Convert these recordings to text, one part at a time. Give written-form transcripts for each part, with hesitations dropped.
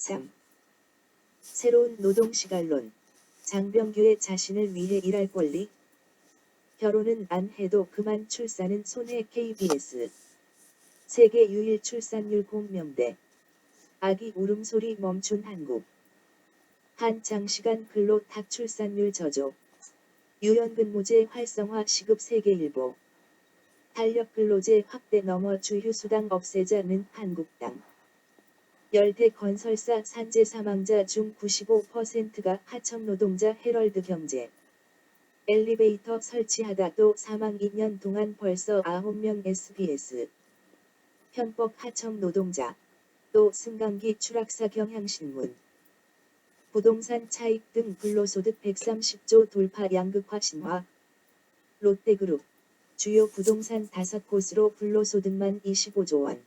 3. 새로운 노동시간론. 장병규의 자신을 위해 일할 권리. 결혼은 안 해도 그만 출산은 손해. KBS. 세계 유일 출산율 공명대. 아기 울음소리 멈춘 한국. 한 장시간 근로 탁 출산율 저조. 유연근무제 활성화 시급 세계일보. 탄력근로제 확대 넘어 주휴수당 없애자는 한국당. 열대 건설사 산재 사망자 중 95%가 하청노동자. 헤럴드 경제. 엘리베이터 설치하다 또 사망. 2년 동안 벌써 9명. SBS. 편법 하청노동자. 또 승강기 추락사. 경향신문. 부동산 차익 등 불로소득 130조 돌파. 양극화 신화. 롯데그룹. 주요 부동산 5곳으로 불로소득만 25조 원.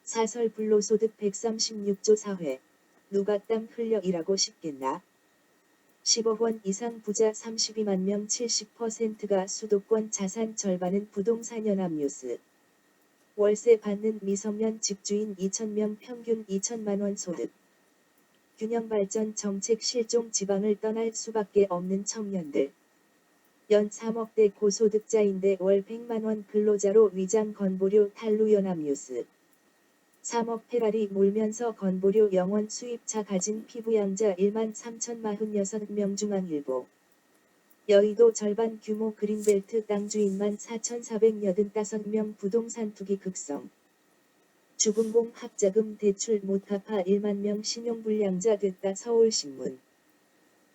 사설 불로소득 136조. 사회. 누가 땀 흘려 일하고 싶겠나? 10억 원 이상 부자 32만 명. 70%가 수도권. 자산 절반은 부동산. 연합뉴스. 월세 받는 미성년 집주인 2,000명. 평균 2천만 원 소득. 균형발전 정책 실종. 지방을 떠날 수밖에 없는 청년들. 연 3억대 고소득자인데 월 100만 원 근로자로 위장. 건보료 탈루. 연합뉴스. 3억 페라리 몰면서 건보료 영원 수입차 가진 피부양자 1만 3,046명. 중앙일보. 여의도 절반 규모 그린벨트 땅 주인만 4,485명. 부동산 투기 극성. 주금공 학자금 대출 못 갚아 1만 명 신용불량자 됐다. 서울신문.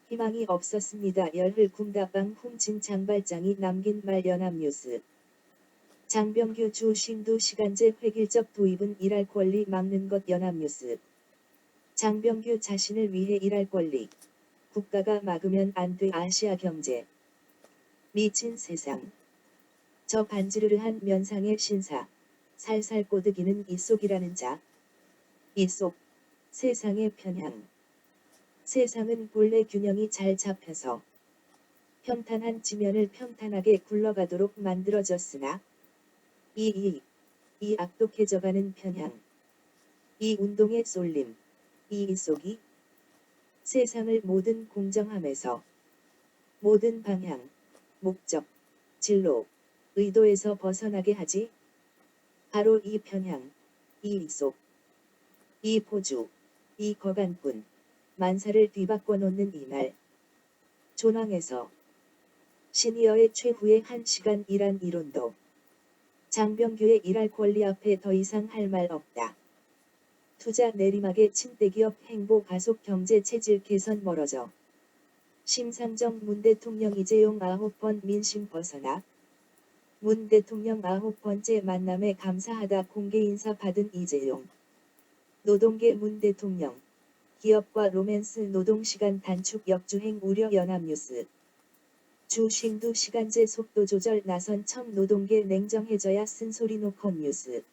희망이 없었습니다. 열흘 군다방 훔친 장발장이 남긴 말. 연합뉴스. 장병규 주 쉼두 시간제 획일적 도입은 일할 권리 막는 것. 연합뉴스. 장병규 자신을 위해 일할 권리. 국가가 막으면 안 돼. 아시아경제. 미친 세상. 저 반지르르한 면상의 신사. 살살 꼬드기는 이속이라는 자. 이속. 세상의 편향. 세상은 본래 균형이 잘 잡혀서 평탄한 지면을 평탄하게 굴러가도록 만들어졌으나 이 악독해져가는 편향. 이 운동의 쏠림. 이 이속이 세상을 모든 공정함에서 모든 방향, 목적, 진로, 의도에서 벗어나게 하지. 바로 이 편향, 이 이속, 이 포주, 이 거간꾼, 만사를 뒤바꿔 놓는 이날. 존왕에서 시니어의 최후의 1시간 일한 이론도. 장병규의 일할 권리 앞에 더 이상 할 말 없다. 투자 내리막의 침대기업 행보 가속 경제 체질 개선 멀어져. 심상정 문 대통령 이재용 9번 민심 벗어나. 문 대통령 9번째 만남에 감사하다 공개 인사 받은 이재용. 노동계 문 대통령. 기업과 로맨스 노동시간 단축 역주행 우려. 연합뉴스. 주 쉼두 시간제 속도 조절 나선 청 노동계 냉정해져야 쓴소리. 노컷 뉴스.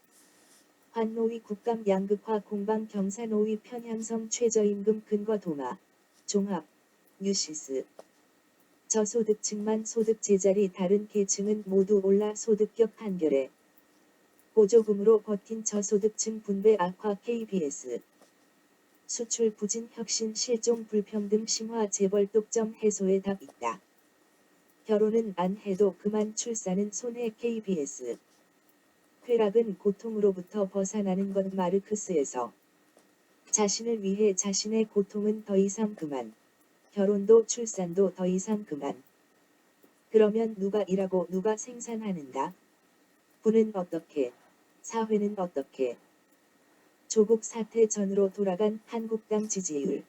환노위 국감 양극화 공방 경사노위 편향성 최저임금 근거 도마. 종합. 뉴시스. 저소득층만 소득 제자리 다른 계층은 모두 올라 소득격 판결에. 보조금으로 버틴 저소득층 분배 악화. KBS. 수출 부진 혁신 실종 불평등 심화 재벌 독점 해소에 답 있다. 결혼은 안 해도 그만 출산은 손해. KBS. 쾌락은 고통으로부터 벗어나는 것. 마르크스에서. 자신을 위해 자신의 고통은 더 이상 그만. 결혼도 출산도 더 이상 그만. 그러면 누가 일하고 누가 생산하는가? 부는 어떻게? 사회는 어떻게? 조국 사태 전으로 돌아간 한국당 지지율.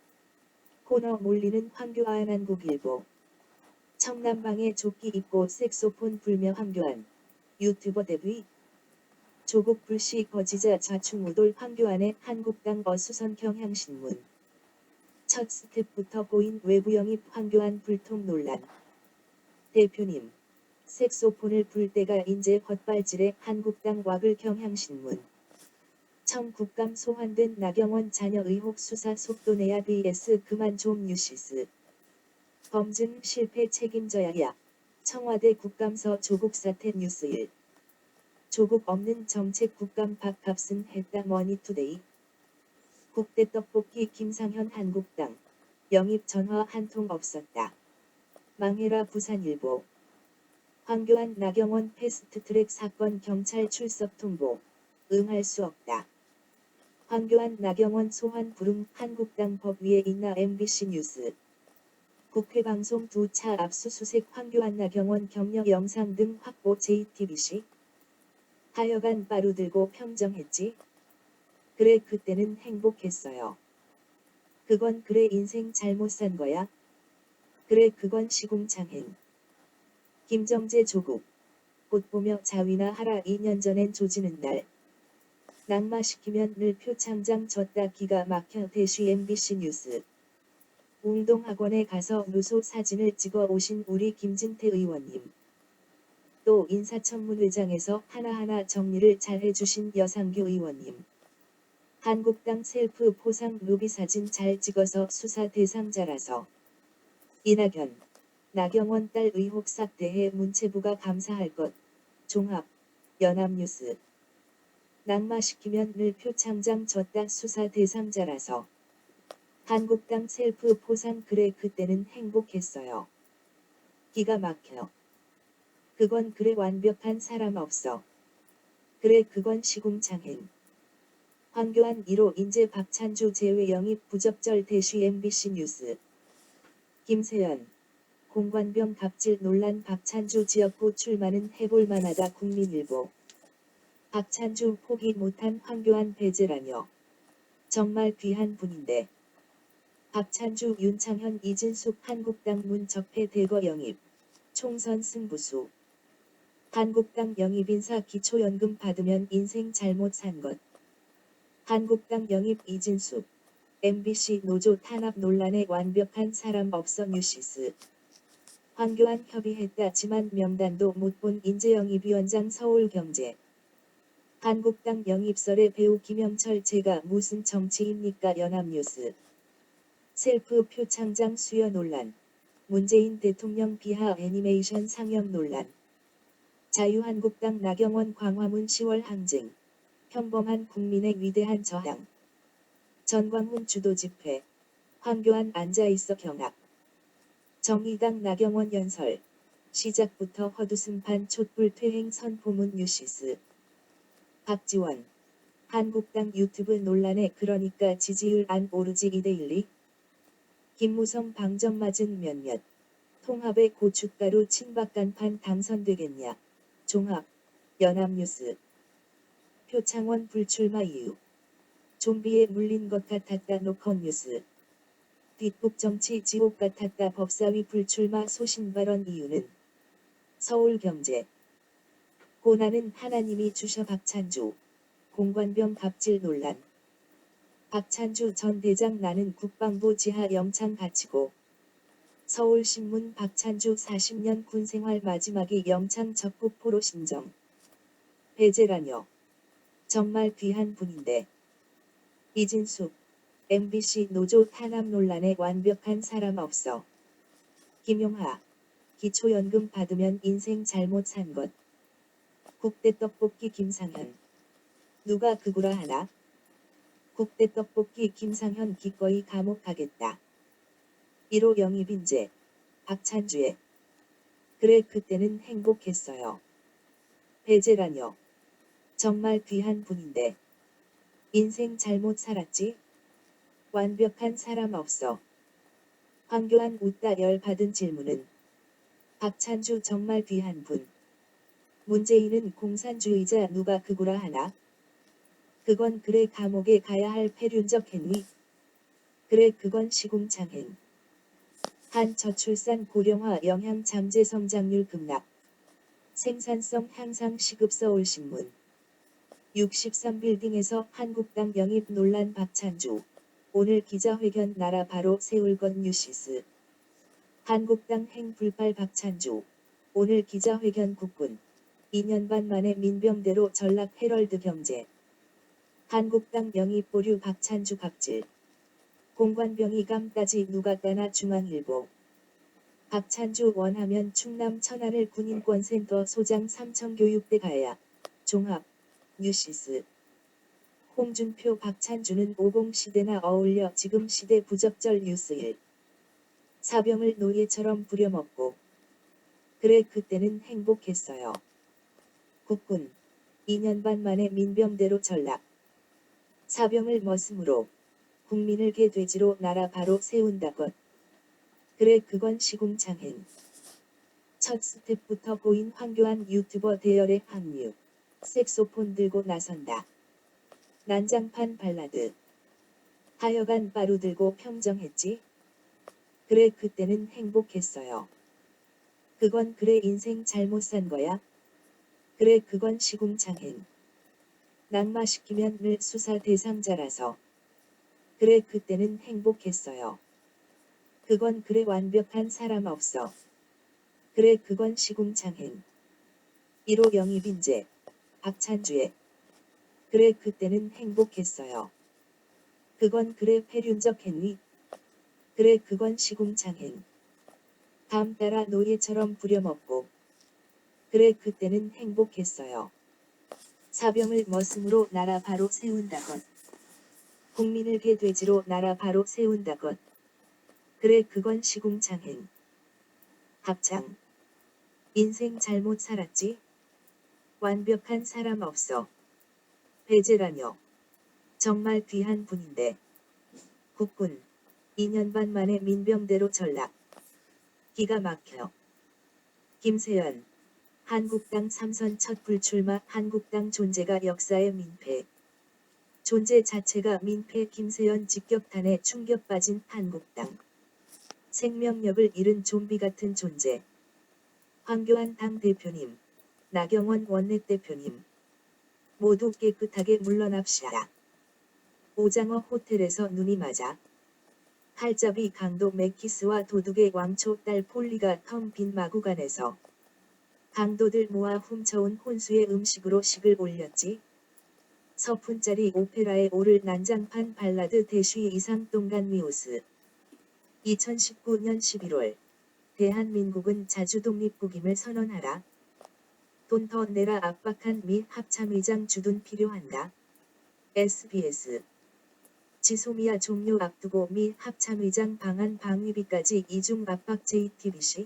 코너 몰리는 황교안. 한국일보. 청남방에 조끼 입고 색소폰 불며 황교안. 유튜버 데뷔. 조국 불씨 거지자 좌충우돌 황교안의 한국당 어수선. 경향신문. 첫 스텝부터 보인 외부 영입 황교안 불통 논란. 대표님. 색소폰을 불 때가 인제 헛발질에 한국당 왁을. 경향신문. 청 국감 소환된 나경원 자녀 의혹 수사 속도 내야. BS 그만 좀. 뉴시스. 검증 실패 책임져야. 야. 청와대 국감서 조국 사태. 뉴스 1. 조국 없는 정책 국감 밥값은 했다. 머니투데이. 국대 떡볶이 김상현 한국당 영입 전화 한 통 없었다. 망해라 부산일보. 황교안 나경원 패스트트랙 사건 경찰 출석 통보. 응할 수 없다. 황교안 나경원 소환 부름 한국당 법 위에 있나 MBC 뉴스. 국회 방송 2차 압수수색 황교안 나경원 경력 영상 등 확보 JTBC. 하여간 빠루들고 평정했지. 그래 그때는 행복했어요. 그건 그래 인생 잘못 산 거야. 그래 그건 시궁창행. 김정재 조국. 곧 보며 자위나 하라 2년 전엔 조지는 날. 낙마시키면 늘 표창장 졌다 기가 막혀 대쉬 MBC 뉴스. 운동학원에 가서 누수 사진을 찍어 오신 우리 김진태 의원님. 또 인사청문회장에서 하나하나 정리를 잘 해주신 여상규 의원님. 한국당 셀프 포상 뮤비 사진 잘 찍어서 수사 대상자라서. 이낙연. 나경원 딸 의혹 삭대해 문체부가 감사할 것. 종합. 연합뉴스. 낙마시키면 늘 표창장 졌다 수사 대상자라서. 한국당 셀프 포상 그래 그때는 행복했어요. 기가 막혀. 그건 그래 완벽한 사람 없어. 그래 그건 시궁창행. 황교안 1호 인재 박찬주 제외 영입 부적절 대쉬 MBC 뉴스. 김세연. 공관병 갑질 논란 박찬주 지역구 출마는 해볼만하다 국민일보. 박찬주 포기 못한 황교안 배제라뇨. 정말 귀한 분인데. 박찬주 윤창현 이진숙 한국당 문적폐 대거 영입. 총선 승부수. 한국당 영입인사 기초연금 받으면 인생 잘못 산 것. 한국당 영입 이진숙. MBC 노조 탄압 논란에 완벽한 사람 없어 뉴시스. 황교안 협의했다지만 명단도 못 본 인재영입위원장 서울경제. 한국당 영입설에 배우 김영철 제가 무슨 정치입니까 연합뉴스. 셀프 표창장 수여 논란. 문재인 대통령 비하 애니메이션 상영 논란. 자유한국당 나경원 광화문 10월 항쟁. 평범한 국민의 위대한 저항. 전광훈 주도 집회. 황교안 앉아있어 경악. 정의당 나경원 연설. 시작부터 헛웃음판 촛불 퇴행 선포문 뉴시스. 박지원. 한국당 유튜브 논란에 그러니까 지지율 안 오르지 이데일리. 김무성 방정 맞은 몇몇. 통합의 고춧가루 친박 간판 당선되겠냐. 종합. 연합뉴스. 표창원 불출마 이유. 좀비에 물린 것 같았다 노컷뉴스. 뒷북 정치 지옥 같았다 법사위 불출마 소신 발언 이유는. 서울경제. 고난은 하나님이 주셔 박찬주. 공관병 갑질 논란. 박찬주 전 대장 나는 국방부 지하 영창 갇히고. 서울신문 박찬주 40년 군생활 마지막이 영창 적국포로 신정. 배제라뇨. 정말 귀한 분인데. 이진숙. MBC 노조 탄압 논란에 완벽한 사람 없어. 김용하. 기초연금 받으면 인생 잘못 산 것. 국대 떡볶이 김상현. 누가 그구라 하나? 국대 떡볶이 김상현 기꺼이 감옥 가겠다. 1호 영입인재. 박찬주의. 그래 그때는 행복했어요. 배제라뇨. 정말 귀한 분인데. 인생 잘못 살았지? 완벽한 사람 없어. 황교안 웃다 열받은 질문은. 박찬주 정말 귀한 분. 문재인은 공산주의자 누가 그구라 하나? 그건 그래 감옥에 가야 할 폐륜적 행위. 그래 그건 시궁창행. 한 저출산 고령화 영향 잠재 성장률 급락. 생산성 향상 시급 서울신문. 63빌딩에서 한국당 영입 논란 박찬주. 오늘 기자회견 나라 바로 세울 것 뉴시스. 한국당 행불발 박찬주. 오늘 기자회견 국군. 2년 반 만에 민병대로 전락 헤럴드 경제. 한국당 영입 보류 박찬주 갑질. 공관병이 감따지 누가 따나 중앙일보. 박찬주 원하면 충남 천안을 군인권센터 소장 삼청교육대 가야. 종합. 뉴시스. 홍준표 박찬주는 50시대나 어울려 지금 시대 부적절 뉴스일. 사병을 노예처럼 부려먹고. 그래 그때는 행복했어요. 국군. 2년 반 만에 민병대로 전락. 사병을 머슴으로. 국민을 개돼지로 나라 바로 세운다것. 그래 그건 시궁창행. 첫 스텝부터 보인 황교안 유튜버 대열에 합류. 색소폰 들고 나선다. 난장판 발라드. 하여간 빠루 들고 평정했지. 그래 그때는 행복했어요. 그건 그래 인생 잘못 산 거야. 그래 그건 시궁창행. 낙마시키면 늘 수사 대상자라서. 그래 그때는 행복했어요. 그건 그래 완벽한 사람 없어. 그래 그건 시궁창행. 1호 영입인재. 박찬주의. 그래 그때는 행복했어요. 그건 그래 폐륜적 행위. 그래 그건 시궁창행. 다음 따라 노예처럼 부려먹고. 그래 그때는 행복했어요. 사병을 머슴으로 나라 바로 세운다것. 국민을 개돼지로 나라 바로 세운다것. 그래 그건 시궁창행. 합창. 인생 잘못 살았지. 완벽한 사람 없어. 배제라뇨. 정말 귀한 분인데. 국군. 2년 반 만에 민병대로 전락. 기가 막혀. 김세연. 한국당 3선 첫 불출마. 한국당 존재가 역사의 민폐. 존재 자체가 민폐. 김세연 직격탄에 충격 빠진 한국당. 생명력을 잃은 좀비 같은 존재. 황교안 당대표님. 나경원 원내대표님. 모두 깨끗하게 물러납시다. 오장어 호텔에서 눈이 맞아. 칼잡이 강도 맥키스와 도둑의 왕초 딸 폴리가 텅 빈 마구간에서 강도들 모아 훔쳐온 혼수의 음식으로 식을 올렸지. 서푼짜리 오페라에 오를 난장판 발라드 대쉬 이상 동간미우스. 2019년 11월. 대한민국은 자주 독립국임을 선언하라. 돈 더 내라 압박한 미 합참의장 주둔 필요한다. SBS. 지소미아 종료 앞두고 미 합참의장 방한 방위비까지 이중 압박 JTBC.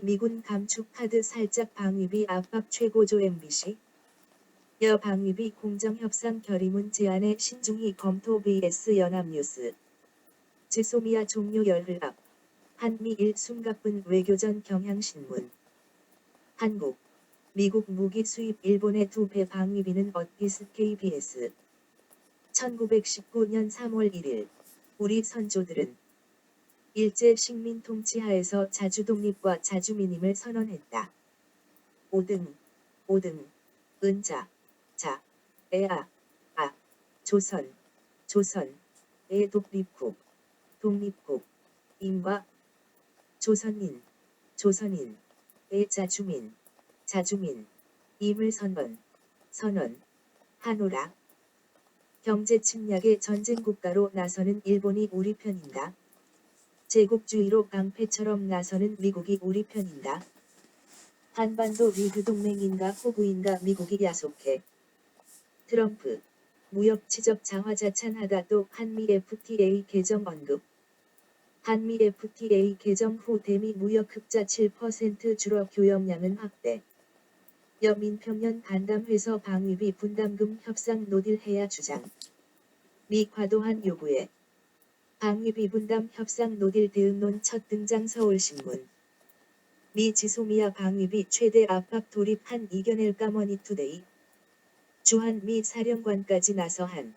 미군 감축 카드 살짝 방위비 압박 최고조 MBC. 여 방위비 공정협상 결의문 제안의 신중히 검토 vs 연합뉴스. 지소미아 종료 열흘 앞. 한미일 숨가쁜 외교전 경향신문. 한국. 미국 무기 수입 일본의 2배 방위비는 어디스 KBS. 1919년 3월 1일. 우리 선조들은 일제 식민 통치하에서 자주독립과 자주민임을 선언했다. 5등. 5등. 은자. 자. 에아. 아. 조선. 조선. 의 독립국. 독립국. 임과 조선인. 조선인. 의 자주민. 자주민. 임을 선언. 선언. 하노라. 경제 침략의 전쟁 국가로 나서는 일본이 우리 편인가? 제국주의로 깡패처럼 나서는 미국이 우리 편인가? 한반도 리그 동맹인가 호구인가 미국이 야속해. 트럼프. 무역 치적 자화자찬하다. 한미 FTA 개정 언급. 한미 FTA 개정 후 대미 무역 흑자 7% 줄어 교역량은 확대. 여민평년 간담회서 방위비 분담금 협상 노딜해야 주장. 미 과도한 요구에 방위비 분담 협상 노딜 대응론 첫 등장 서울신문. 미 지소미아 방위비 최대 압박 돌입한 이겨낼까 머니투데이. 주한 미 사령관까지 나서 한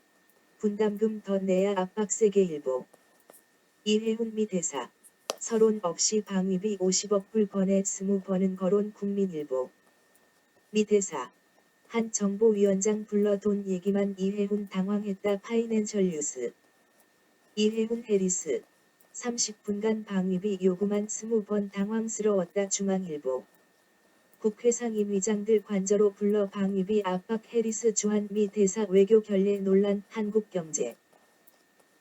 분담금 더 내야 압박 세계 일보. 이해훈 미 대사. 서론 없이 방위비 50억 불 번에 20번은 거론 국민일보. 미 대사. 한 정보위원장 불러 돈 얘기만 이해훈 당황했다. 파이낸셜 뉴스. 이해훈 해리스. 30분간 방위비 요구만 20번 당황스러웠다. 중앙일보. 국회 상임위장들 관저로 불러 방위비 압박. 해리스 주한 미 대사 외교 결례 논란. 한국경제.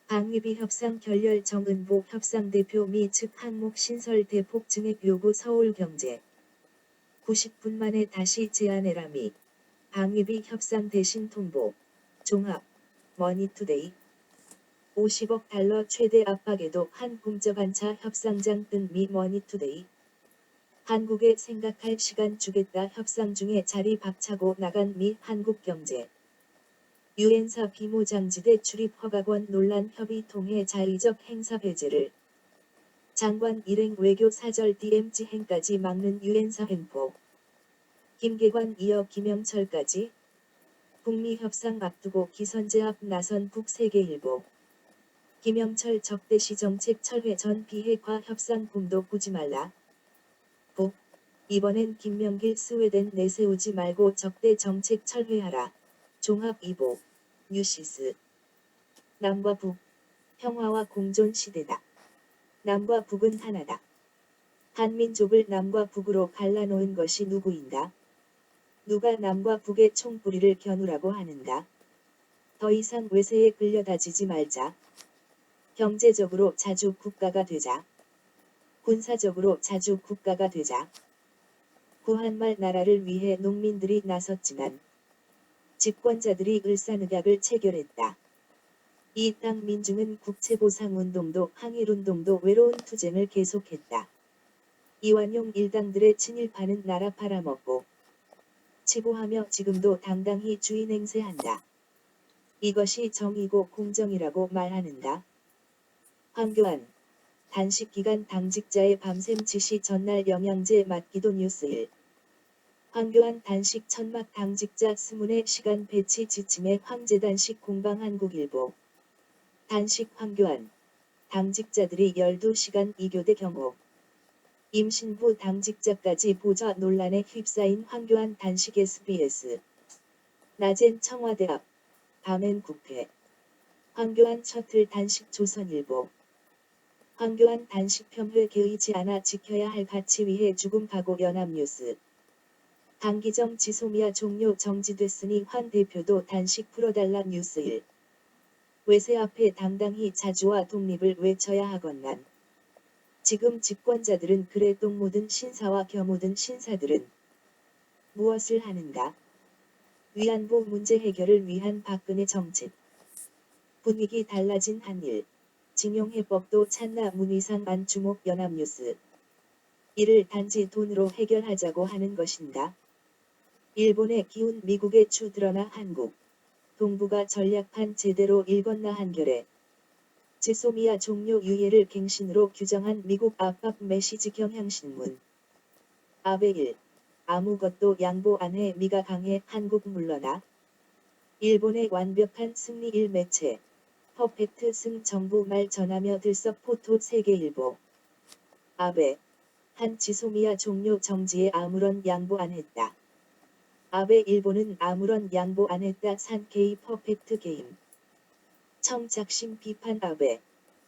방위비 협상 결렬. 정은보 협상대표 미 측 항목 신설 대폭 증액 요구. 서울경제. 90분 만에 다시 제안해라. 미 방위비 협상 대신 통보. 종합, 머니투데이. 50억 달러 최대 압박에도 한 공저반차 협상장 뜬 미 머니투데이. 한국에 생각할 시간 주겠다 협상 중에 자리 박차고 나간 미 한국 경제. 유엔사 비무장지대 출입 허가권 논란 협의 통해 자의적 행사 배제를. 장관 일행 외교 사절 DMZ 행까지 막는 유엔사 횡포. 김계관 이어 김영철까지. 북미 협상 앞두고 기선제압 나선 북세계일보. 김영철 적대시 정책 철회 전 비핵화 협상 꿈도 꾸지 말라. 북. 이번엔 김명길 스웨덴 내세우지 말고 적대 정책 철회하라. 종합 2보. 뉴시스. 남과 북. 평화와 공존 시대다. 남과 북은 하나다. 한민족을 남과 북으로 갈라놓은 것이 누구인가? 누가 남과 북의 총뿌리를 겨누라고 하는가? 더 이상 외세에 끌려다지지 말자. 경제적으로 자주 국가가 되자. 군사적으로 자주 국가가 되자. 구한말 나라를 위해 농민들이 나섰지만 집권자들이 을사늑약을 체결했다. 이 땅 민중은 국채보상운동도 항일운동도 외로운 투쟁을 계속했다. 이완용 일당들의 친일파는 나라 팔아먹고 치부하며 지금도 당당히 주인 행세한다. 이것이 정의고 공정이라고 말하는가? 황교안. 단식기간 당직자의 밤샘 지시 전날 영양제 맞기도 뉴스 1. 황교안 단식 천막 당직자 스문의 시간 배치 지침에 황제단식 공방 한국일보. 단식 황교안. 당직자들이 12시간 2교대 경호. 임신부 당직자까지 보좌 논란에 휩싸인 황교안 단식 SBS. 낮엔 청와대 앞, 밤엔 국회. 황교안 셔틀 단식 조선일보. 황교안 단식 폄훼 개의치 않아 지켜야 할 가치 위해 죽음 각오 연합뉴스. 강기정 지소미아 종료 정지됐으니 황 대표도 단식 풀어달라 뉴스 1. 외세 앞에 당당히 자주와 독립을 외쳐야 하건만. 지금 집권자들은 그래 똥 묻은 신사와 겨 묻은 신사들은 무엇을 하는가? 위안부 문제 해결을 위한 박근혜 정책. 분위기 달라진 한일. 징용해법도 찬나 문희상 안주목 연합뉴스. 이를 단지 돈으로 해결하자고 하는 것인가? 일본의 기운 미국의 추 드러나 한국. 동북아 전략판 제대로 읽었나 한겨레. 지소미아 종료 유예를 갱신으로 규정한 미국 압박 메시지 경향신문. 아베 1. 아무것도 양보 안 해 미가 강해 한국 물러나. 일본의 완벽한 승리 1매체. 퍼펙트 승 정부 말 전하며 들썩 포토 세계일보. 아베. 한 지소미아 종료 정지에 아무런 양보 안 했다. 아베 일본은 아무런 양보 안 했다 산케이 퍼펙트 게임. 청작심 비판 아베.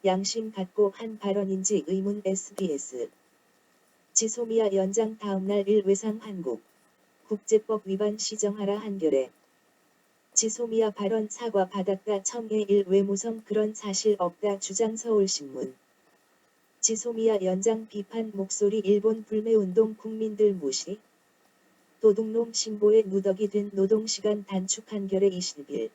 양심 갖고 한 발언인지 의문 SBS. 지소미아 연장 다음날 일외상 한국. 국제법 위반 시정하라 한겨레. 지소미아 발언 사과 받았다 청해 일외무성 그런 사실 없다 주장 서울신문. 지소미아 연장 비판 목소리 일본 불매운동 국민들 무시. 도둑놈 신보에 누더기 된 노동시간 단축 한겨레 20일.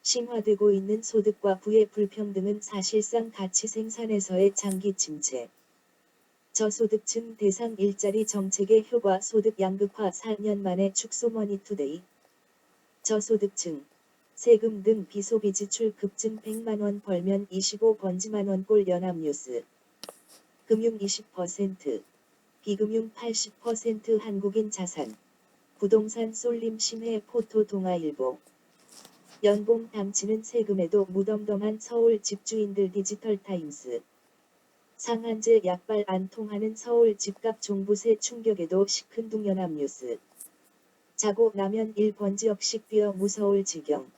심화되고 있는 소득과 부의 불평등은 사실상 가치 생산에서의 장기 침체. 저소득층 대상 일자리 정책의 효과 소득 양극화 4년 만에 축소 머니투데이. 저소득층, 세금 등 비소비 지출 급증 100만원 벌면 25번지만원 꼴 연합뉴스. 금융 20%, 비금융 80% 한국인 자산. 부동산 쏠림 심해 포토 동아일보. 연봉 담치는 세금에도 무덤덤한 서울 집주인들 디지털타임스. 상한제 약발 안 통하는 서울 집값 종부세 충격에도 시큰둥 연합뉴스. 자고 나면 1번지억씩 뛰어 무서울 지경.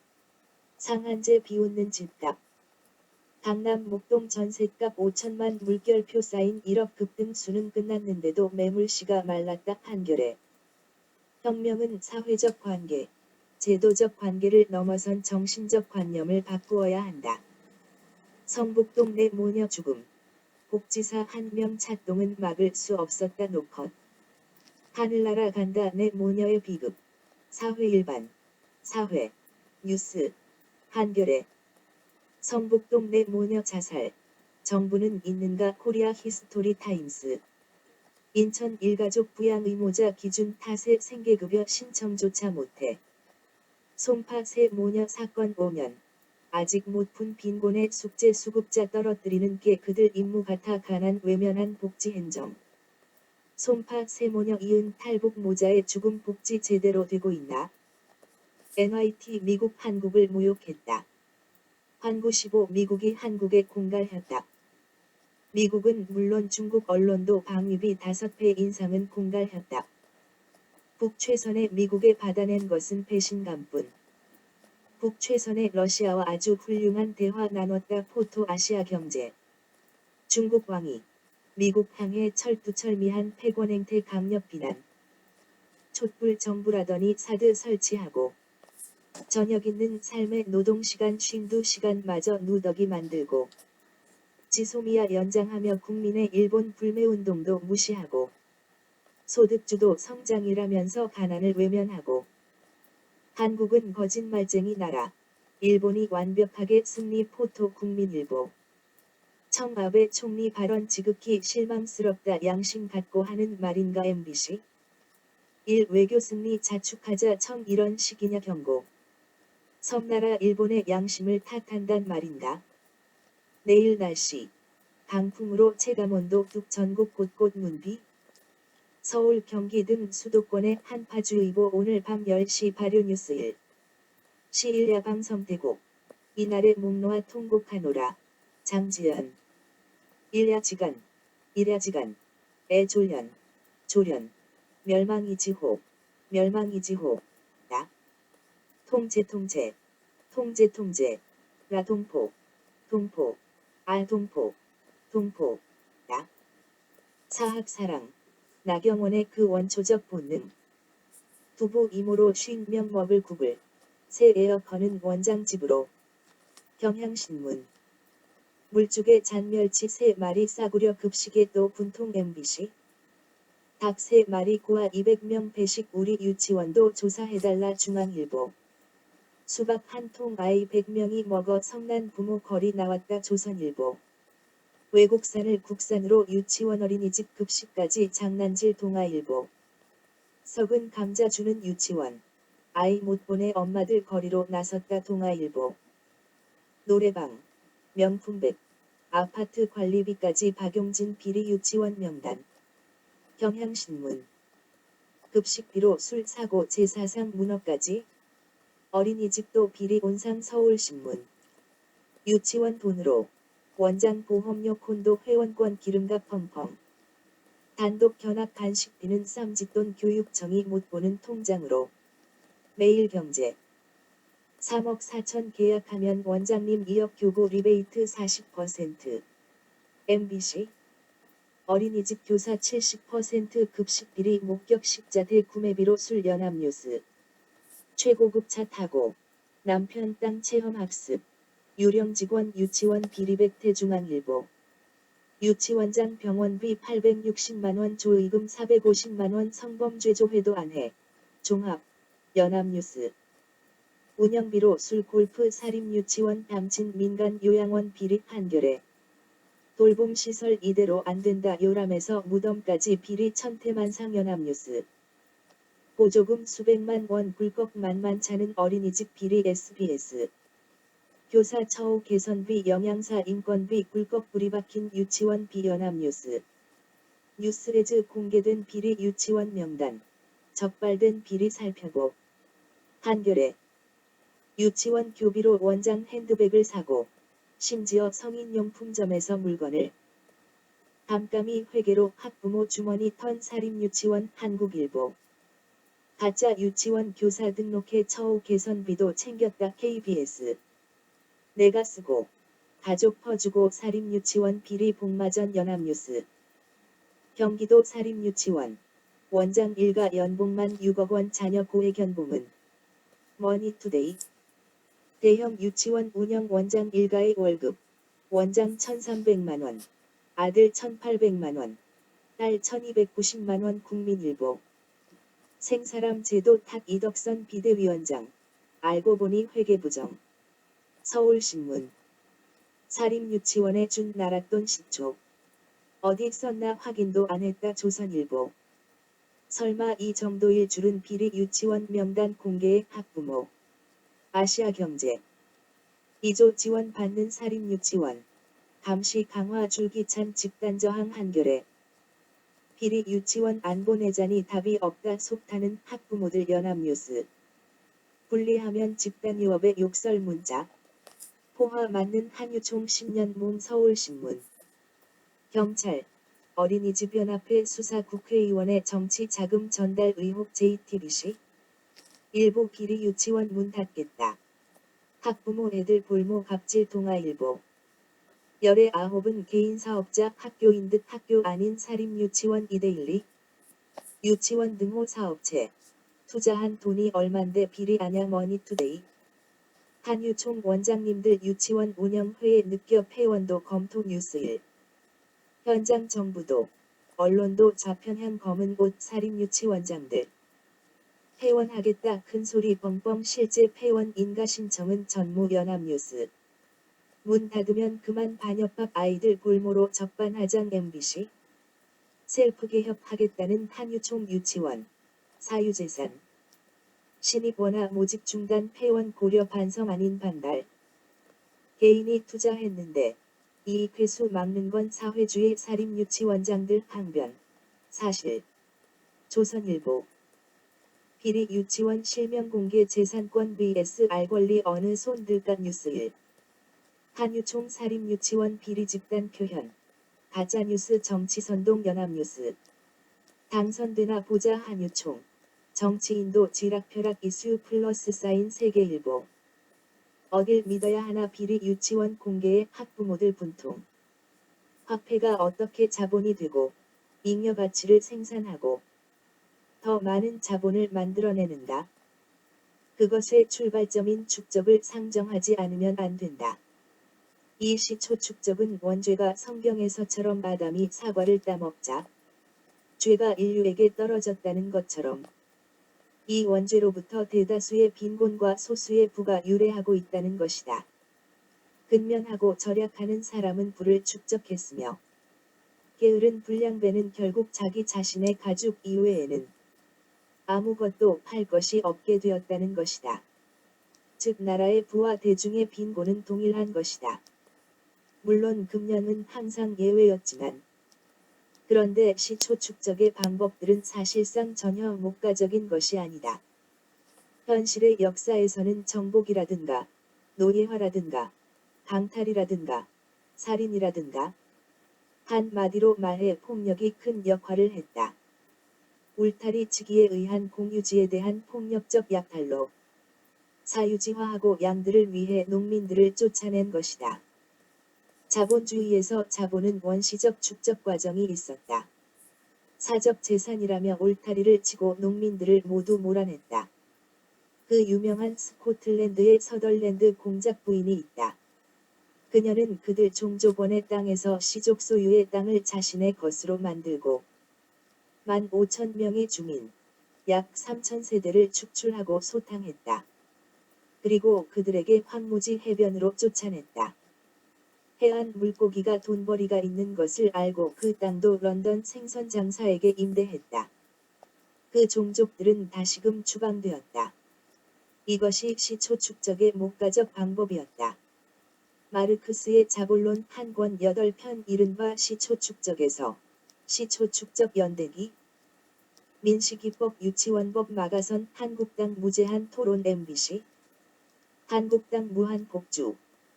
상한제 비웃는 집값. 강남 목동 전셋값 5천만 물결표 쌓인 1억 급등 수는 끝났는데도 매물시가 말랐다 한겨레. 혁명은 사회적 관계, 제도적 관계를 넘어선 정신적 관념을 바꾸어야 한다. 성북동 내 모녀 죽음. 복지사 한 명 차동은 막을 수 없었다 노컷. 하늘나라 간다 내 모녀의 비극. 사회 일반. 사회. 뉴스 한겨레 성북동 내 모녀 자살 정부는 있는가 코리아 히스토리 타임스 인천 일가족 부양 의무자 기준 탓에 생계급여 신청조차 못해 송파 세 모녀 사건 5년 아직 못 푼 빈곤의 숙제 수급자 떨어뜨리는 게 그들 임무 같아 가난 외면한 복지 행정 송파 세 모녀 이은 탈북 모자의 죽음 복지 제대로 되고 있나? NYT 미국 한국을 모욕했다. 환구 15 미국이 한국에 공갈했다. 미국은 물론 중국 언론도 방위비 5배 인상은 공갈했다. 북최선에 미국에 받아낸 것은 배신감뿐. 북최선에 러시아와 아주 훌륭한 대화 나눴다. 포토 아시아 경제. 중국 왕이 미국 항해 철두철미한 패권행태 강력 비난. 촛불 정부라더니 사드 설치하고 저녁 있는 삶의 노동시간 52시간마저 누더기 만들고 지소미아 연장하며 국민의 일본 불매운동도 무시하고 소득주도 성장이라면서 가난을 외면하고 한국은 거짓말쟁이 나라 일본이 완벽하게 승리 포토 국민일보 청아베 총리 발언 지극히 실망스럽다 양심 갖고 하는 말인가 MBC 1. 외교 승리 자축하자 청 이런 식이냐 경고 섬나라 일본의 양심을 탓한단 말인가 내일 날씨 강풍으로 체감온도 뚝 전국 곳곳 문비 서울 경기 등 수도권의 한파주의보 오늘 밤 10시 발효뉴스 1 시일야방 성대곡 이날의 목노아 통곡하노라 장지연 일야지간 일야지간 애졸련 조련 멸망이지호 멸망이지호 나 통제 라동포 동포 알동포 동포 나 사학사랑 나경원의 그 원초적 본능 두부 이모로 50명 먹을 국을 새 에어컨은 원장 집으로 경향신문 물죽에 잔멸치 3마리 싸구려 급식에 또 분통 MBC 닭 3마리 고아 200명 배식 우리 유치원도 조사해달라 중앙일보 수박 한 통 아이 100명이 먹어 성난 부모 거리 나왔다 조선일보 외국산을 국산으로 유치원 어린이집 급식까지 장난질 동아일보 썩은 감자 주는 유치원 아이 못 보내 엄마들 거리로 나섰다 동아일보 노래방 명품백 아파트 관리비까지 박용진 비리 유치원 명단 경향신문 급식비로 술 사고 제사상 문어까지 어린이집도 비리 온상 서울신문 유치원 돈으로 원장 보험료 콘도 회원권 기름값 펑펑 단독 견학 간식비는 쌈짓돈 교육청이 못 보는 통장으로 매일경제 3억 4천 계약하면 원장님 2억 교고 리베이트 40% MBC 어린이집 교사 70% 급식비리 목격식자 대구매비로 술 연합뉴스 최고급 차 타고 남편 땅 체험학습 유령 직원 유치원 비리백 대중앙일보 유치원장 병원비 860만원 조의금 450만원 성범죄조 회도 안해 종합 연합뉴스 운영비로 술 골프 사립 유치원 담진 민간 요양원 비리 판결에 돌봄 시설 이대로 안된다 요람에서 무덤까지 비리 천태만상 연합뉴스 보조금 수백만 원 불꺽 만만찮은 어린이집 비리 SBS 교사 처우 개선비 영양사 인건비 꿀꺽 불이 박힌 유치원 비연합뉴스 뉴스레즈 공개된 비리 유치원 명단 적발된 비리 살펴보 한겨레 유치원 교비로 원장 핸드백을 사고 심지어 성인용품점에서 물건을 감감이 회계로 학부모 주머니 턴 사립유치원 한국일보 가짜 유치원 교사 등록해 처우 개선비도 챙겼다 KBS 내가 쓰고 가족 퍼주고 사립유치원 비리 복마전 연합뉴스 경기도 사립유치원 원장 일가 연봉만 6억 원 자녀 고액 연봉은 머니투데이 대형 유치원 운영 원장 일가의 월급 원장 1,300만 원 아들 1,800만 원 딸 1,290만 원 국민일보 생사람 제도 탓 이덕선 비대위원장 알고 보니 회계부정. 서울신문. 사립유치원에 준 나랏돈 시초. 어디 썼나 확인도 안 했다. 조선일보. 설마 이 정도일 줄은. 비리 유치원 명단 공개의 학부모. 아시아경제. 2조 지원 받는 사립유치원. 감시 강화 줄기찬 집단저항 한겨레. 비리 유치원 안 보내자니 답이 없다. 속타는 학부모들. 연합뉴스. 분리하면 집단유업의 욕설 문자. 포화 맞는 한유총 10년 몸. 서울신문. 경찰. 어린이집 연합회 수사 국회의원의 정치 자금 전달 의혹. JTBC. 일부 비리 유치원 문 닫겠다. 학부모 애들 볼모 갑질. 동아일보. 열의 9은 개인 사업자 학교인 듯 학교 아닌 사립유치원. 이데일리. 유치원 등호 사업체. 투자한 돈이 얼만데 비리 아냐. 머니투데이. 한유총 원장님들 유치원 운영회에 느껴 폐원도 검토. 뉴스1. 현장 정부도 언론도 좌편향. 검은 옷 사립유치원장들 폐원하겠다 큰소리 뻥뻥. 실제 폐원 인가 신청은 전무. 연합뉴스. 문 닫으면 그만 반협밥 아이들 볼모로 적반하장. MBC. 셀프 개혁하겠다는 한유총 유치원. 사유재산. 신입 원화 모집 중단. 폐원 고려. 반성 아닌 반달. 개인이 투자했는데 이익 회수 막는 건 사회주의. 사립유치원장들 항변. 사실. 조선일보. 비리 유치원 실명 공개. 재산권 vs 알 권리 어느 손 들까. 뉴스1. 한유총 사립유치원 비리 집단 표현. 가짜뉴스 정치선동. 연합뉴스. 당선되나 보자. 한유총. 정치인도 지락펴락 이슈 플러스 사인. 세계일보. 어딜 믿어야 하나. 비리 유치원 공개에 학부모들 분통. 화폐가 어떻게 자본이 되고 잉여 가치를 생산하고 더 많은 자본을 만들어내는가. 그것의 출발점인 축적을 상정하지 않으면 안 된다. 이 시초 축적은 원죄가 성경에서처럼 아담이 사과를 따먹자 죄가 인류에게 떨어졌다는 것처럼 이 원죄로부터 대다수의 빈곤과 소수의 부가 유래하고 있다는 것이다. 근면하고 절약하는 사람은 부를 축적했으며 게으른 불량배는 결국 자기 자신의 가죽 이외에는 아무것도 팔 것이 없게 되었다는 것이다. 즉 나라의 부와 대중의 빈곤은 동일한 것이다. 물론 금년은 항상 예외였지만 그런데 시초 축적의 방법들은 사실상 전혀 목가적인 것이 아니다. 현실의 역사에서는 정복이라든가 노예화라든가 강탈이라든가 살인이라든가 한마디로 말해 폭력이 큰 역할을 했다. 울타리치기에 의한 공유지에 대한 폭력적 약탈로 사유지화하고 양들을 위해 농민들을 쫓아낸 것이다. 자본주의에서 자본은 원시적 축적 과정이 있었다. 사적 재산이라며 울타리를 치고 농민들을 모두 몰아냈다. 그 유명한 스코틀랜드의 서덜랜드 공작 부인이 있다. 그녀는 그들 종족원의 땅에서 시족 소유의 땅을 자신의 것으로 만들고 15,000명의 주민, 약 3,000세대를 축출하고 소탕했다. 그리고 그들에게 황무지 해변으로 쫓아냈다. 해안 물고기가 돈벌이가 있는 것을 알고 그 땅도 런던 생선 장사에게 임대했다. 그 종족들은 다시금 추방되었다. 이것이 시초 축적의 목가적 방법이었다. 마르크스의 자본론 한 권 8편 이른바 시초 축적에서 시초 축적 연대기 민식이법 유치원법 마가선 한국당 무제한 토론. MBC 한국당 무한 복주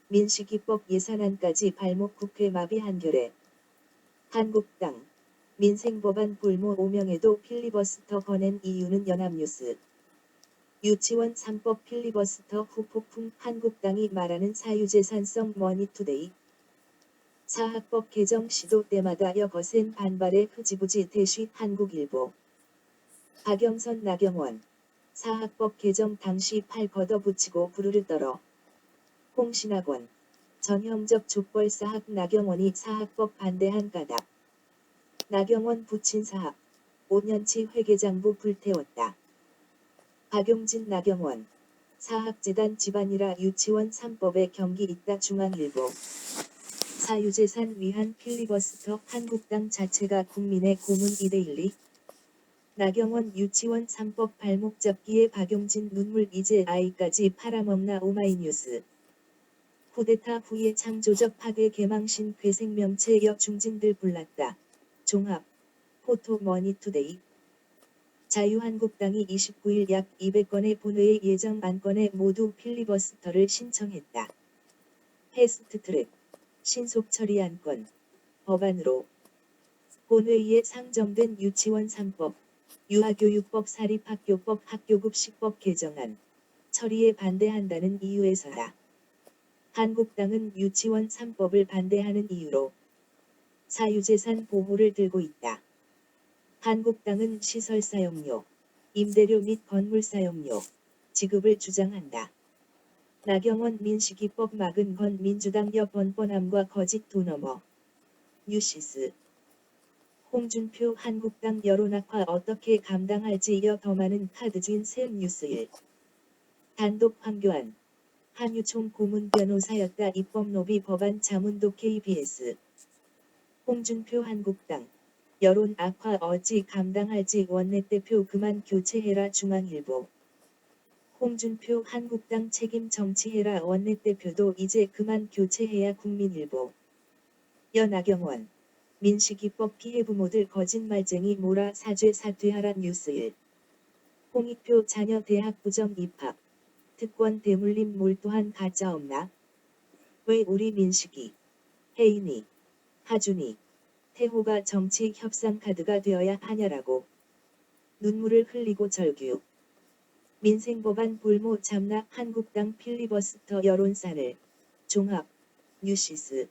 민식이법 예산안까지 발목. 국회 마비. 한겨레 한국당 민생법안 볼모 5명에도 필리버스터 거낸 이유는. 연합뉴스 유치원 3법 필리버스터 후 폭풍. 한국당이 말하는 사유재산성. 머니투데이 사학법 개정 시도 때마다 여거센 반발에 흐지부지 대쉬. 한국일보 박영선 나경원 사학법 개정 당시 팔 걷어붙이고 부르르 떨어. 홍신학원 전형적 족벌사학. 나경원이 사학법 반대한 까닭. 나경원 부친 사학 5년치 회계장부 불태웠다. 박용진 나경원 사학재단 집안이라 유치원 3법에 경기 있다. 중앙일보. 사유재산 위한 필리버스터 한국당 자체가 국민의 고문 이데일리. 나경원 유치원 3법 발목 잡기에 박용진 눈물 이제 아이까지 팔아먹나. 오마이뉴스. 쿠데타 후에 창조적 파괴 개망신 괴생명체 여중진들 불났다. 종합. 포토머니투데이. 자유한국당이 29일 약 200건의 본회의 예정 안건에 모두 필리버스터를 신청했다. 패스트트랙. 신속 처리 안건. 법안으로. 본회의에 상정된 유치원 3법, 유아교육법 사립학교법 학교급식법 개정안 처리에 반대한다는 이유에서다. 한국당은 유치원 3법을 반대하는 이유로 사유재산 보호를 들고 있다. 한국당은 시설 사용료, 임대료 및 건물 사용료, 지급을 주장한다. 나경원 민식이법 막은 건 민주당여 번번함과 거짓 도 넘어. 뉴시스. 홍준표 한국당 여론악화 어떻게 감당할지여 더 많은 카드주인 셈. 뉴스일. 단독 황교안. 한유총 고문 변호사였다. 입법로비 법안 자문도. KBS. 홍준표 한국당. 여론 악화 어찌 감당할지 원내대표 그만 교체해라. 중앙일보. 홍준표 한국당 책임 정치해라. 원내대표도 이제 그만 교체해야. 국민일보. 나경원. 민식이법 피해 부모들 거짓말쟁이 몰아 사죄 사퇴하라. 뉴스일. 홍익표 자녀 대학 부정 입학. 특권 대물림 몰두한 가짜 없나? 왜 우리 민식이, 혜인이, 하준이, 태호가 정치 협상 카드가 되어야 하냐라고. 눈물을 흘리고 절규. 민생법안 볼모 잠락. 한국당 필리버스터 여론산을. 종합. 뉴시스.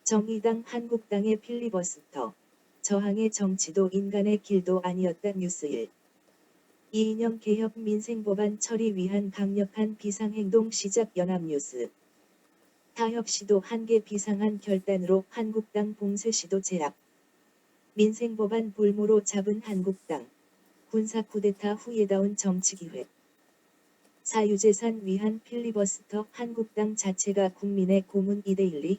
정의당 한국당의 필리버스터. 저항의 정치도 인간의 길도 아니었다. 뉴스일. 이인영 개혁 민생법안 처리 위한 강력한 비상행동 시작. 연합뉴스. 타협시도 한계 비상한 결단으로 한국당 봉쇄시도 제압. 민생법안 볼모로 잡은 한국당. 군사 쿠데타 후에다운 정치기획. 사유재산 위한 필리버스터 한국당 자체가 국민의 고문 이데일리.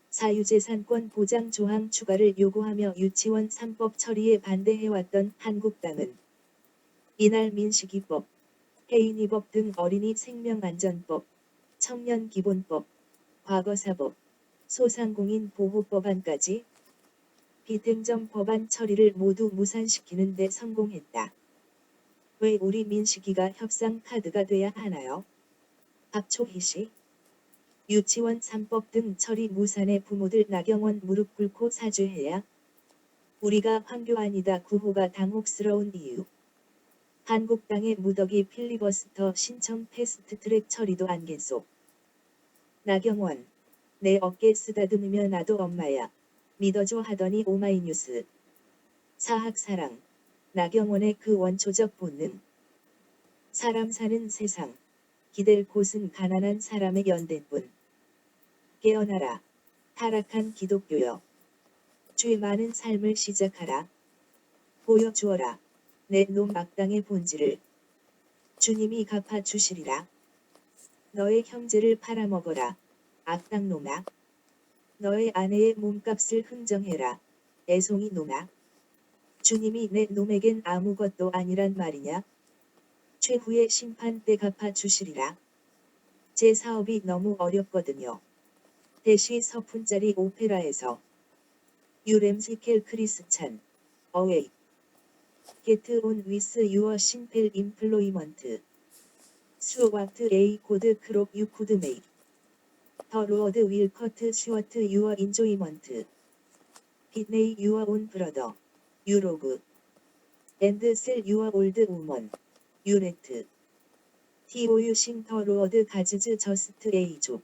사유재산권 보장 조항 추가를 요구하며 유치원 3법 처리에 반대해왔던 한국당은 이날 민식이법, 혜인이법 등 어린이 생명안전법, 청년기본법, 과거사법, 소상공인 보호법안까지 비행점 법안 처리를 모두 무산시키는 데 성공했다. 왜 우리 민식이가 협상 카드가 돼야 하나요? 박초희씨. 유치원 3법 등 처리 무산의 부모들 나경원 무릎 꿇고 사죄해야. 우리가 황교안이다 구호가 당혹스러운 이유. 한국당의 무더기 필리버스터 신청 패스트트랙 처리도 안개 속. 나경원. 내 어깨 쓰다듬으며 나도 엄마야. 믿어줘 하더니. 오마이뉴스. 사학사랑. 나경원의 그 원초적 본능. 사람 사는 세상. 기댈 곳은 가난한 사람의 연대뿐. 깨어나라. 타락한 기독교여. 죄 많은 삶을 시작하라. 보여주어라. 내 놈 악당의 본질을. 주님이 갚아주시리라. 너의 형제를 팔아먹어라. 악당 놈아. 너의 아내의 몸값을 흥정해라. 애송이 놈아. 주님이 내 놈에겐 아무것도 아니란 말이냐? 최후의 심판 때 갚아주시리라. 제 사업이 너무 어렵거든요. 대시 서푼짜리 오페라에서. 유램스켈 크리스찬. 어웨이. Get on with your simple employment. What a code crop you could make. The road will cut short your enjoyment. Pitney your own brother. You rogue. And sell your old woman. You rat. Using the road gauges just a job.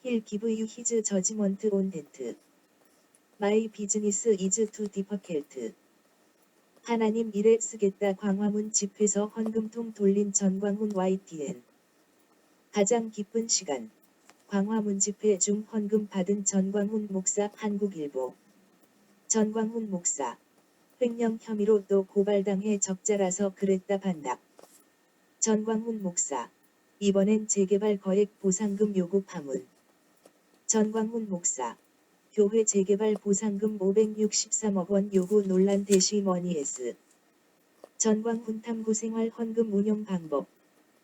He'll give you his judgment on that. My business is too difficult. 하나님 일에 쓰겠다. 광화문 집회서 헌금통 돌린 전광훈 YTN. 가장 기쁜 시간. 광화문 집회 중 헌금 받은 전광훈 목사. 한국일보. 전광훈 목사. 횡령 혐의로 또 고발당해 적자라서 그랬다. 반납. 전광훈 목사. 이번엔 재개발 거액 보상금 요구 파문. 전광훈 목사. 교회 재개발 보상금 563억 원 요구 논란 대시머니에스. 전광훈 탐구생활 헌금 운용 방법.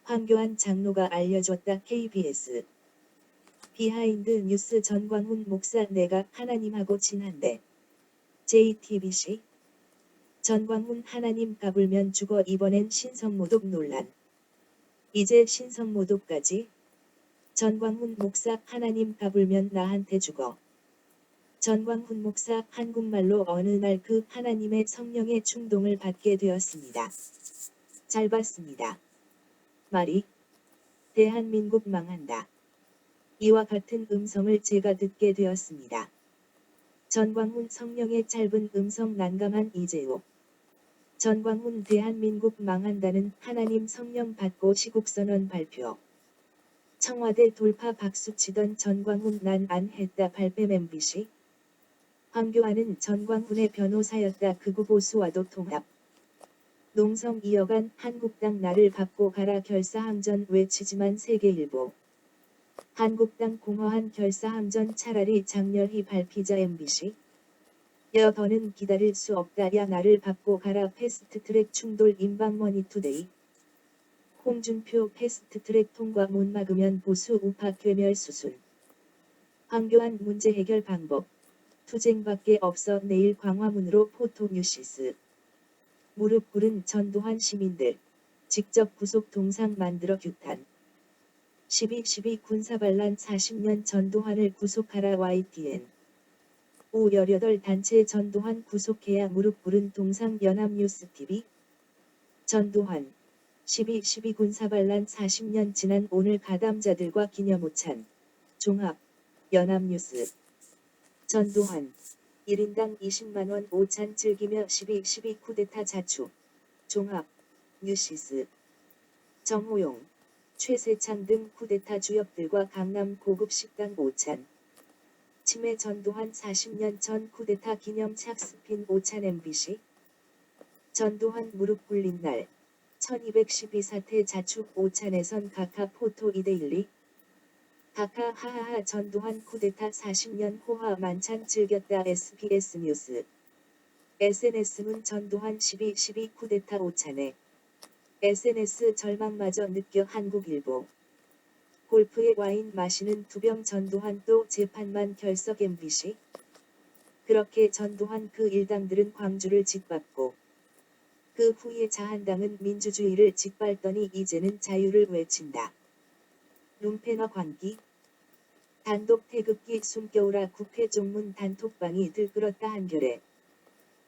황교안 장로가 알려줬다 KBS. 비하인드 뉴스 전광훈 목사 내가 하나님하고 친한데. JTBC. 전광훈 하나님 까불면 죽어 이번엔 신성모독 논란. 이제 신성모독까지? 전광훈 목사 하나님 까불면 나한테 죽어. 전광훈 목사 한국말로 어느 날 그 하나님의 성령의 충동을 받게 되었습니다. 잘 봤습니다. 말이 대한민국 망한다. 이와 같은 음성을 제가 듣게 되었습니다. 전광훈 성령의 짧은 음성 난감한 이재호. 전광훈 대한민국 망한다는 하나님 성령 받고 시국선언 발표. 청와대 돌파 박수치던 전광훈 난 안 했다 발뺌 MBC. 황교안은 전광훈의 변호사였다 극우 보수와도 통합. 농성 이어간 한국당 나를 밟고 가라 결사항전 외치지만 세계일보. 한국당 공허한 결사항전 차라리 장렬히 밟히자 MBC. 여 더는 기다릴 수 없다 야 나를 밟고 가라 패스트트랙 충돌 인방머니투데이. 홍준표 패스트트랙 통과 못 막으면 보수 우파 괴멸 수순. 황교안 문제 해결 방법. 투쟁밖에 없어 내일 광화문으로 포토뉴시스. 무릎 꿇은 전두환 시민들. 직접 구속 동상 만들어 규탄. 12.12 군사반란 40년 전두환을 구속하라 YTN. 오 18단체 전두환 구속해야 무릎 꿇은 동상 연합뉴스TV. 전두환 12.12 군사반란 40년 지난 오늘 가담자들과 기념오찬. 종합 연합뉴스. 전두환 1인당 20만원 오찬 즐기며 12.12 쿠데타 자축. 종합 뉴시스. 정호용 최세창 등 쿠데타 주역들과 강남 고급 식당 오찬. 치매 전두환 40년 전 쿠데타 기념 착스핀 오찬 MBC. 전두환 무릎 꿇린 날 1212 사태 자축 오찬에선 각하 포토 이데일리. 각하 하하하 전두환 쿠데타 40년 호화 만찬 즐겼다 SBS 뉴스. SNS문 전두환 12.12 쿠데타 오찬에 SNS 절망마저 느껴 한국일보. 골프에 와인 마시는 두병 전두환 또 재판만 결석 MBC. 그렇게 전두환 그 일당들은 광주를 짓밟고 그 후에 자한당은 민주주의를 짓밟더니 이제는 자유를 외친다. 룸페너 광기. 단독 태극기 숨겨오라 국회 종문 단톡방이 들끓었다 한겨레.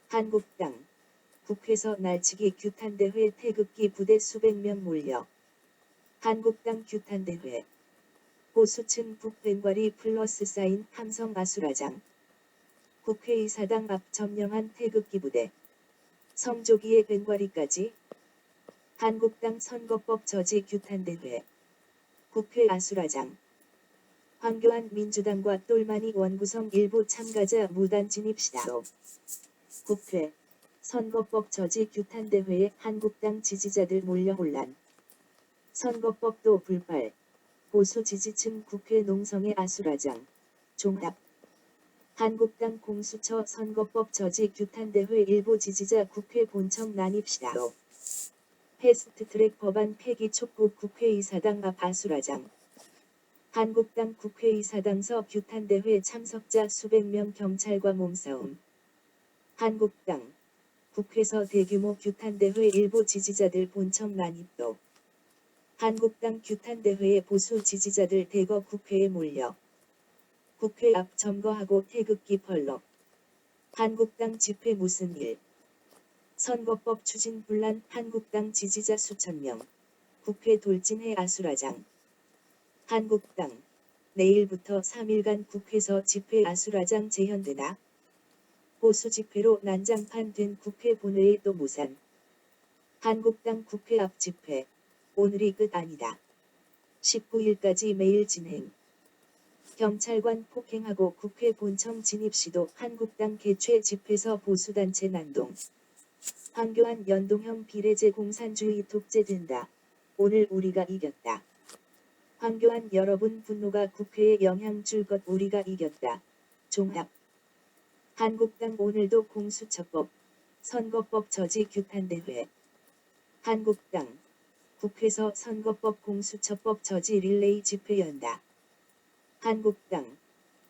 한국당. 국회서 날치기 규탄대회 태극기 부대 수백 명 몰려. 한국당 규탄대회. 보수층 북ben과리 플러스 사인 함성 아수라장. 국회의사당 앞 점령한 태극기 부대. 성조기의 ben과리까지. 한국당 선거법 저지 규탄대회. 국회 아수라장. 황교안 민주당과 똘마니 원구성 일부 참가자 무단 진입 시도. 국회. 선거법 저지 규탄대회에 한국당 지지자들 몰려 혼란. 선거법도 불발. 보수 지지층 국회 농성의 아수라장. 종합. 한국당 공수처 선거법 저지 규탄대회 일부 지지자 국회 본청 난입 시도. 패스트트랙 법안 폐기 촉구 국회의사당 앞 아수라장. 한국당 국회의사당서 규탄대회 참석자 수백 명 경찰과 몸싸움. 한국당. 국회서 대규모 규탄대회 일부 지지자들 본청 난입도. 한국당 규탄대회에 보수 지지자들 대거 국회에 몰려. 국회 앞 점거하고 태극기 펄럭. 한국당 집회 무슨 일. 선거법 추진 분란 한국당 지지자 수천 명. 국회 돌진해 아수라장. 한국당. 내일부터 3일간 국회서 집회 아수라장 재현되나? 보수 집회로 난장판 된 국회 본회의 또 무산. 한국당 국회 앞 집회. 오늘이 끝 아니다. 19일까지 매일 진행. 경찰관 폭행하고 국회 본청 진입 시도 한국당 개최 집회서 보수단체 난동. 황교안 연동형 비례제 공산주의 독재된다. 오늘 우리가 이겼다. 황교안 여러분 분노가 국회에 영향 줄 것 우리가 이겼다. 종합. 한국당 오늘도 공수처법, 선거법 저지 규탄대회. 한국당. 국회에서 선거법 공수처법 저지 릴레이 집회 연다. 한국당.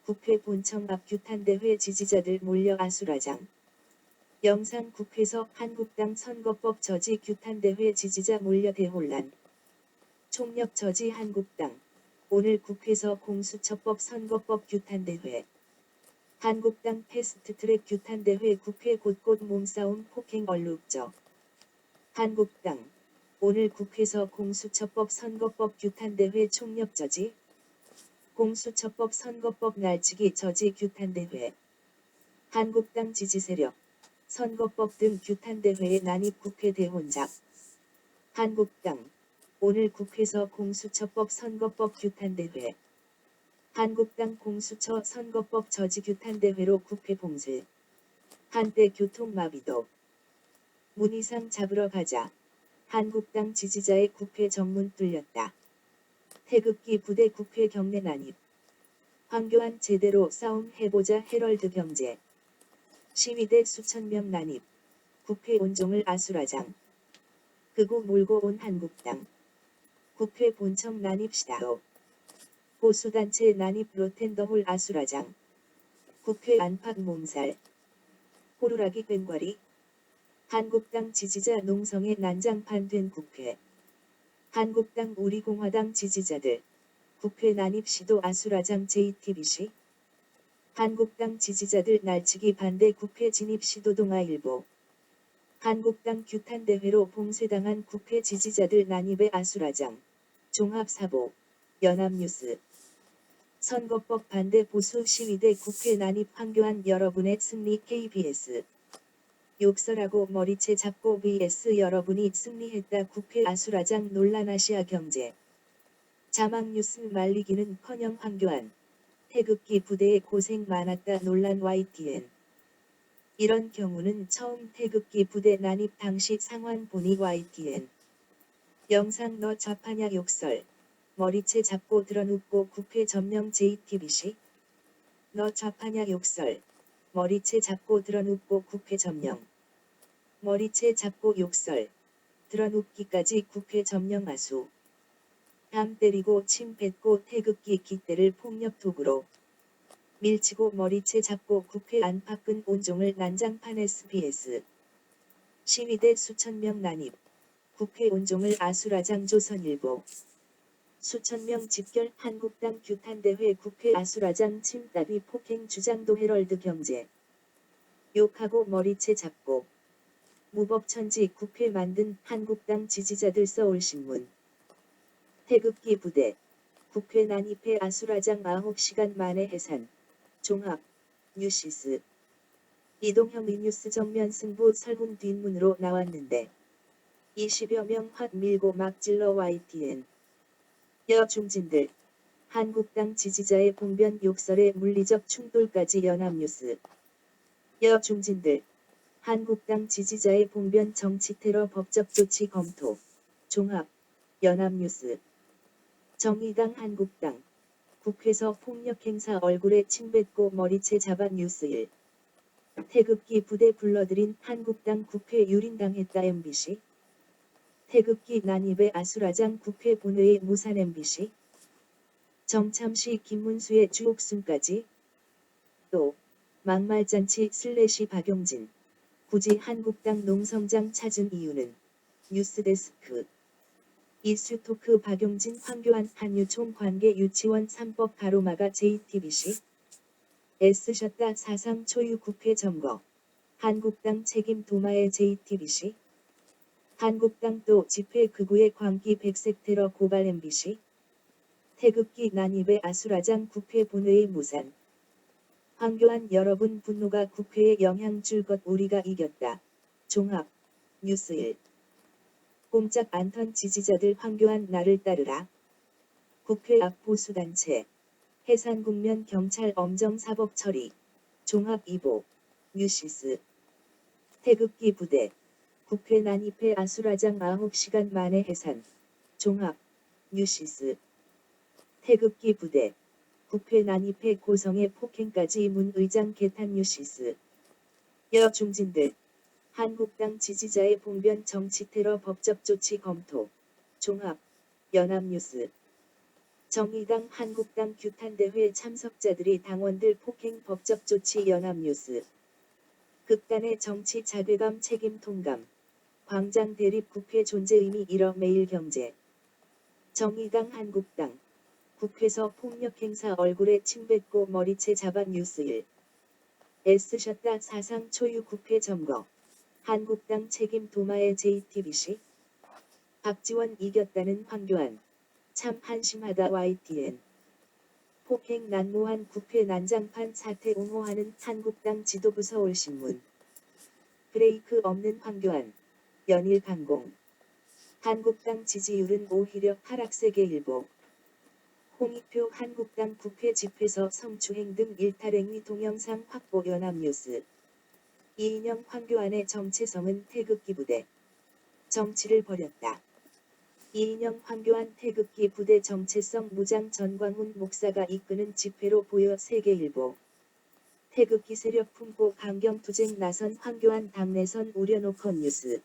국회 본청 앞 규탄대회 지지자들 몰려 아수라장. 영상 국회에서 한국당 선거법 저지 규탄대회 지지자 몰려 대혼란. 총력 저지 한국당. 오늘 국회에서 공수처법 선거법 규탄대회. 한국당 패스트트랙 규탄대회 국회 곳곳 몸싸움 폭행 얼룩져. 한국당. 오늘 국회에서 공수처법 선거법 규탄대회 총력 저지. 공수처법 선거법 날치기 저지 규탄대회. 한국당 지지세력. 선거법 등 규탄대회에 난입 국회 대혼작. 한국당. 오늘 국회에서 공수처법 선거법 규탄대회. 한국당 공수처 선거법 저지 규탄대회로 국회 봉쇄. 한때 교통마비도. 문희상 잡으러 가자. 한국당 지지자의 국회 정문 뚫렸다. 태극기 부대 국회 경내 난입. 황교안 제대로 싸움 해보자 헤럴드 경제. 시위대 수천 명 난입. 국회 온종을 아수라장. 극우 몰고 온 한국당. 국회 본청 난입 시다로. 보수단체 난입 로텐더홀 아수라장. 국회 안팎 몸살. 호루라기 꽹과리. 한국당 지지자 농성에 난장판 된 국회. 한국당 우리공화당 지지자들. 국회 난입 시도 아수라장 JTBC. 한국당 지지자들 날치기 반대 국회 진입 시도 동아일보. 한국당 규탄대회로 봉쇄당한 국회 지지자들 난입의 아수라장. 종합사보. 연합뉴스. 선거법 반대 보수 시위대 국회 난입 황교안 여러분의 승리 KBS. 욕설하고 머리채 잡고 vs 여러분이 승리했다 국회 아수라장 논란 아시아 경제. 자막뉴스 말리기는커녕 황교안. 태극기 부대에 고생 많았다 논란 YTN. 이런 경우는 처음 태극기 부대 난입 당시 상황 보니 YTN. 영상 너 좌파냐 욕설. 머리채 잡고 드러눕고 국회 점령 JTBC. 너 좌파냐 욕설. 머리채 잡고 드러눕고 국회 점령. 머리채 잡고 욕설. 드러눕기까지 국회 점령 아수. 담 때리고 침 뱉고 태극기 깃대를 폭력 도구로 밀치고 머리채 잡고 국회 안팎은 온종을 난장판 SBS. 시위대 수천 명 난입. 국회 온종을 아수라장 조선일보. 수천 명 집결 한국당 규탄대회 국회 아수라장 침따비 폭행 주장도 헤럴드 경제. 욕하고 머리채 잡고. 무법천지 국회 만든 한국당 지지자들 서울신문. 태극기 부대. 국회 난입해 아수라장 9시간 만에 해산. 종합. 뉴시스. 이동형의 뉴스 정면 승부 설문 뒷문으로 나왔는데 20여 명 확 밀고 막 찔러 YTN. 여중진들. 한국당 지지자의 봉변 욕설에 물리적 충돌까지 연합뉴스. 여중진들. 한국당 지지자의 봉변 정치 테러 법적 조치 검토. 종합. 연합뉴스. 정의당 한국당. 국회에서 폭력 행사 얼굴에 침 뱉고 머리채 잡아 뉴스 1. 태극기 부대 불러들인 한국당 국회 유린당했다 MBC. 태극기 난입의 아수라장 국회 본회의 무산 MBC. 정참시 김문수의 주옥순까지. 또 막말잔치 슬래시 박용진. 굳이 한국당 농성장 찾은 이유는. 뉴스데스크. 이슈토크 박용진 황교안 한유총 관계 유치원 3법 가로막아 JTBC. 애쓰셨다 사상 초유 국회 점거. 한국당 책임 도마의 JTBC. 한국당 또 집회 극우의 광기 백색 테러 고발 MBC. 태극기 난입의 아수라장 국회 본회의 무산. 황교안 여러분 분노가 국회에 영향 줄 것 우리가 이겼다. 종합. 뉴스 1. 꼼짝 않던 지지자들 황교안 나를 따르라. 국회 앞 보수단체. 해산국면 경찰 엄정 사법 처리. 종합 2보. 뉴시스. 태극기 부대. 국회 난입해 아수라장 9시간 만에 해산. 종합, 뉴시스. 태극기 부대. 국회 난입해 고성의 폭행까지 문 의장 개탄 뉴시스. 여 중진들. 한국당 지지자의 봉변 정치 테러 법적 조치 검토. 종합, 연합뉴스. 정의당 한국당 규탄대회 참석자들이 당원들 폭행 법적 조치 연합뉴스. 극단의 정치 자괴감 책임 통감. 광장 대립 국회 존재 의미 잃어 매일경제. 정의당 한국당. 국회서 폭력 행사 얼굴에 침 뱉고 머리채 잡아 뉴스 1. 애쓰셨다 사상 초유 국회 점거. 한국당 책임 도마의 JTBC. 박지원 이겼다는 황교안. 참 한심하다 YTN. 폭행 난무한 국회 난장판 사태 옹호하는 한국당 지도부 서울신문. 브레이크 없는 황교안. 연일 강공. 한국당 지지율은 오히려 하락세계 일보. 홍익표 한국당 국회 집회서 성추행 등 일탈행위 동영상 확보 연합뉴스. 이인영 황교안의 정체성은 태극기 부대. 정치를 벌였다. 이인영 황교안 태극기 부대 정체성 무장 전광훈 목사가 이끄는 집회로 보여 세계일보. 태극기 세력 품고 강경투쟁 나선 황교안 당내선 우려노컷 뉴스.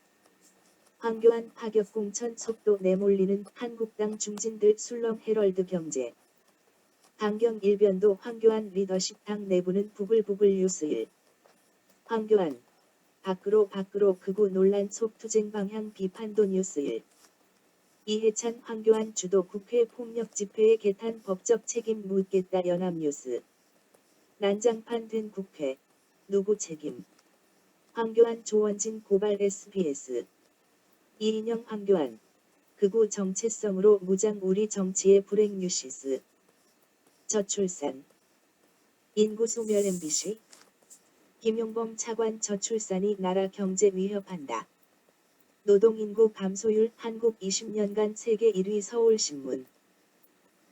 황교안 파격 공천 속도 내몰리는 한국당 중진들 술렁 헤럴드 경제. 강경 일변도 황교안 리더십 당 내부는 부글부글 뉴스 1. 황교안. 밖으로 극우 논란 속 투쟁 방향 비판도 뉴스 1. 이해찬 황교안 주도 국회 폭력 집회의 개탄 법적 책임 묻겠다 연합뉴스. 난장판 된 국회. 누구 책임. 황교안 조원진 고발 SBS. 이인영 황교안. 극우 정체성으로 무장 우리 정치의 불행 뉴시스. 저출산. 인구 소멸 MBC. 김용범 차관 저출산이 나라 경제 위협한다. 노동인구 감소율 한국 20년간 세계 1위 서울신문.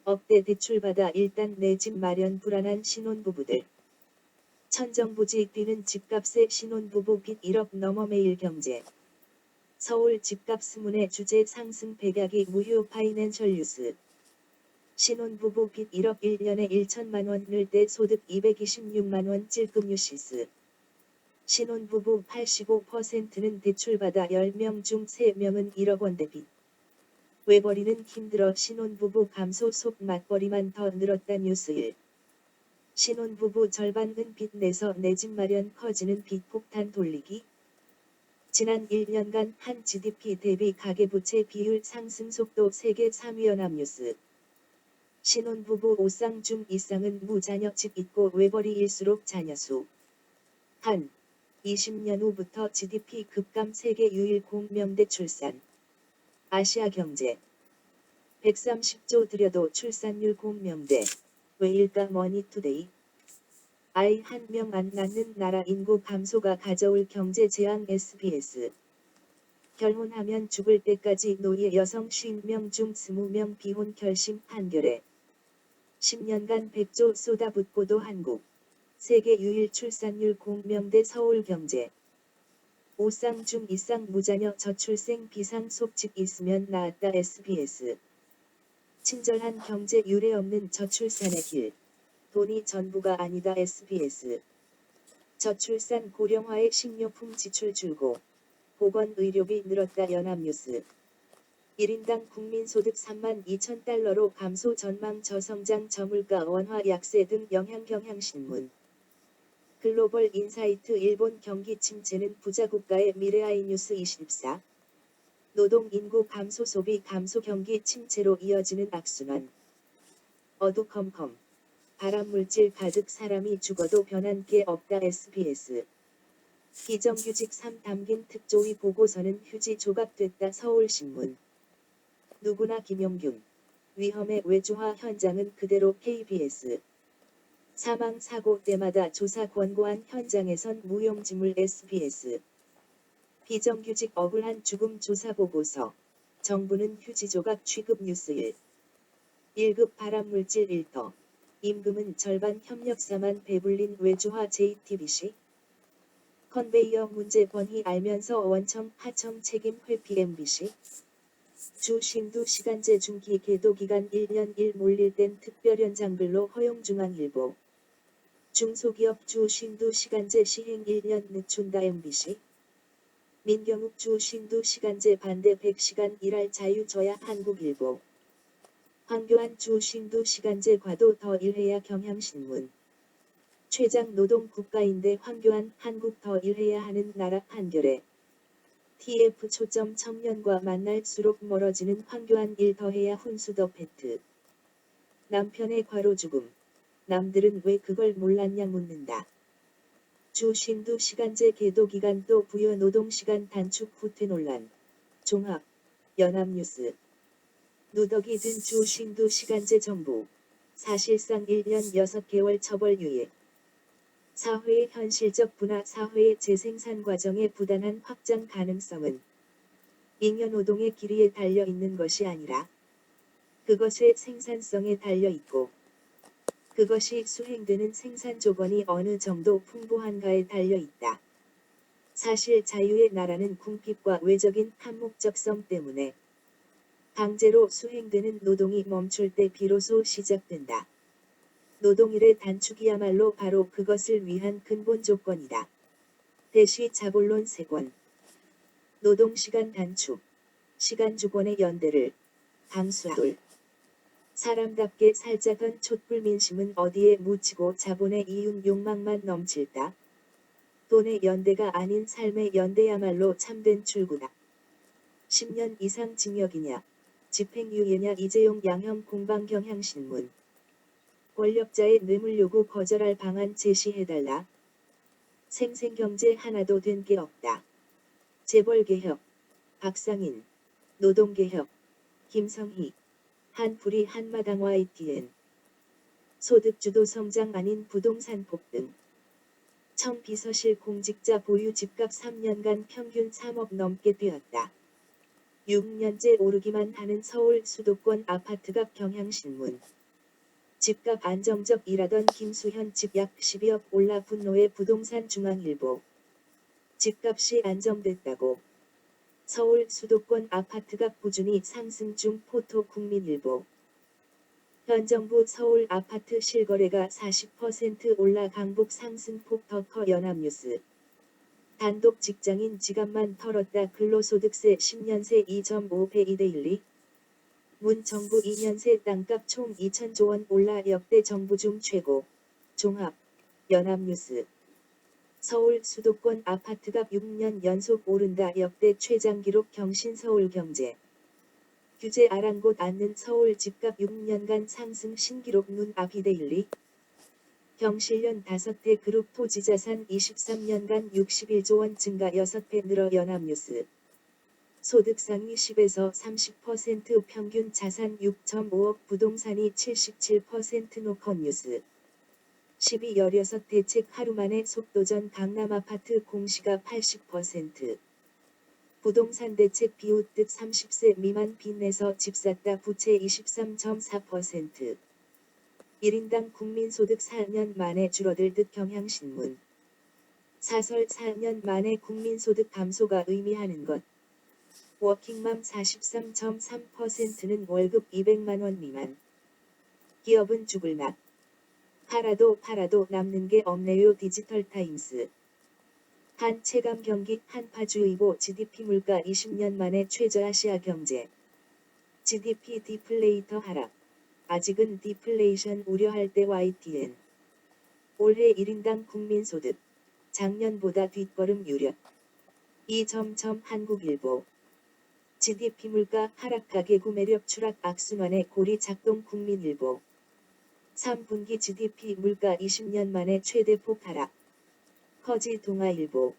억대 대출받아 일단 내 집 마련 불안한 신혼부부들. 천정부지 뛰는 집값에 신혼부부 빚 1억 넘어 매일경제. 서울 집값 스문의 주제 상승 백약이 무효 파이낸셜 뉴스. 신혼부부 빚 1억 1년에 1천만원 늘 때 소득 226만원 찔끔 뉴시스. 신혼부부 85%는 대출받아 10명 중 3명은 1억 원대 빚. 외벌이는 힘들어 신혼부부 감소 속 맞벌이만 더 늘었다 뉴스 1. 신혼부부 절반은 빚 내서 내 집 마련 커지는 빚 폭탄 돌리기. 지난 1년간 한 GDP 대비 가계부채 비율 상승 속도 세계 3위 연합뉴스. 신혼부부 5쌍 중 2쌍은 무자녀 집 있고 외벌이일수록 자녀수. 한 20년 후부터 GDP 급감 세계 유일 공명대 출산. 아시아경제. 130조 들여도 출산율 공명대. 왜일까 머니투데이. 아이 한 명 안 낳는 나라 인구 감소가 가져올 경제 재앙 SBS. 결혼하면 죽을 때까지 노예 여성 50명 중 20명 비혼 결심 판결에. 10년간 100조 쏟아붓고도 한국. 세계 유일 출산율 공명대 서울경제. 5쌍 중 2쌍 무자녀 저출생 비상 속집 있으면 나았다 SBS. 친절한 경제 유례 없는 저출산의 길. 돈이 전부가 아니다 SBS. 저출산 고령화의 식료품 지출 줄고. 보건 의료비 늘었다 연합뉴스. 1인당 국민소득 3만 2천 달러로 감소 전망 저성장 저물가 원화 약세 등 영향 경향신문. 글로벌 인사이트 일본 경기 침체는 부자국가의 미래 아이뉴스 24. 노동 인구 감소 소비 감소 경기 침체로 이어지는 악순환. 어두컴컴. 발암물질 가득 사람이 죽어도 변한 게 없다 SBS. 비정규직 3 담긴 특조위 보고서는 휴지 조각됐다 서울신문. 누구나 김용균. 위험의 외주화 현장은 그대로 KBS. 사망사고 때마다 조사 권고한 현장에선 무용지물 SBS. 비정규직 억울한 죽음 조사 보고서. 정부는 휴지 조각 취급 뉴스 1. 1급 발암물질 1터. 임금은 절반 협력사만 배불린 외주화 JTBC. 컨베이어 문제 번희 알면서 원청 하청 책임 회피 MBC. 주 신두 시간제 중기 계도 기간 1년 1 몰릴된 특별연장근로 허용중앙일보. 중소기업 주 신두 시간제 시행 1년 늦춘다 MBC. 민경욱 주 신두 시간제 반대 100시간 일할 자유 저야 한국일보. 황교안 주 신두 시간제 과도 더 일해야 경향신문. 최장 노동 국가인데 황교안 한국 더 일해야 하는 나라 판결에 TF 초점 청년과 만날수록 멀어지는 황교안 일 더해야 훈수 더 패트. 남편의 과로 죽음. 남들은 왜 그걸 몰랐냐 묻는다. 주 신두 시간제 계도 기간 또 부여 노동시간 단축 후퇴 논란. 종합. 연합뉴스. 누더기 든 주 신두 시간제 정부. 사실상 1년 6개월 처벌유예. 사회의 현실적 분화 사회의 재생산 과정의 부단한 확장 가능성은 잉여노동의 길이에 달려 있는 것이 아니라 그것의 생산성에 달려 있고 그것이 수행되는 생산 조건이 어느 정도 풍부한가에 달려 있다. 사실 자유의 나라는 궁핍과 외적인 탐목적성 때문에 강제로 수행되는 노동이 멈출 때 비로소 시작된다. 노동일의 단축이야말로 바로 그것을 위한 근본 조건이다. 대시 자본론 3권. 노동시간 단축. 시간주권의 연대를 강수하돌. 사람답게 살자던 촛불 민심은 어디에 묻히고 자본의 이윤 욕망만 넘칠다. 돈의 연대가 아닌 삶의 연대야말로 참된 출구다. 10년 이상 징역이냐, 집행유예냐 이재용 양형 공방 경향신문. 권력자의 뇌물 요구 거절할 방안 제시해달라. 생생경제 하나도 된 게 없다. 재벌개혁. 박상인. 노동개혁. 김성희. 한풀이 한마당 YTN. 소득주도 성장 아닌 부동산 폭등. 청비서실 공직자 보유 집값 3년간 평균 3억 넘게 뛰었다. 6년째 오르기만 하는 서울 수도권 아파트값 경향신문. 집값 안정적이라던 김수현 집 약 12억 올라 분노의 부동산 중앙일보. 집값이 안정됐다고. 서울 수도권 아파트값 꾸준히 상승 중 포토 국민일보. 현 정부 서울 아파트 실거래가 40% 올라 강북 상승폭 더 커 연합뉴스. 단독 직장인 지갑만 털었다 근로소득세 10년새 2.5배 이데일리. 문 정부 2년새 땅값 총 2천조 원 올라 역대 정부 중 최고. 종합. 연합뉴스. 서울 수도권 아파트값 6년 연속 오른다 역대 최장 기록 경신서울경제. 규제 아랑곳 않는 서울 집값 6년간 상승 신기록 눈앞 이데일리. 경실련 5대 그룹 토지자산 23년간 61조 원 증가 6배 늘어 연합뉴스. 소득 상위 10에서 30% 평균 자산 6.5억 부동산이 77% 노컷뉴스. 12.16 대책 하루 만에 속도전 강남 아파트 공시가 80%. 부동산 대책 비웃듯 30세 미만 빚내서 집 샀다 부채 23.4%. 1인당 국민소득 4년 만에 줄어들듯 경향신문. 사설 4년 만에 국민소득 감소가 의미하는 것. 워킹맘 43.3%는 월급 200만원 미만. 기업은 죽을 맛. 팔아도 남는 게 없네요 디지털타임스. 한 체감 경기 한파주의보 GDP 물가 20년 만에 최저 아시아 경제. GDP 디플레이터 하락. 아직은 디플레이션 우려할 때 YTN. 올해 1인당 국민소득. 작년보다 뒷걸음 유력. 한국일보. GDP 물가 하락 가계구 매력 추락 악순환의 고리 작동 국민일보. 3분기 GDP 물가 20년 만에 최대폭 하락. 커지 동아일보.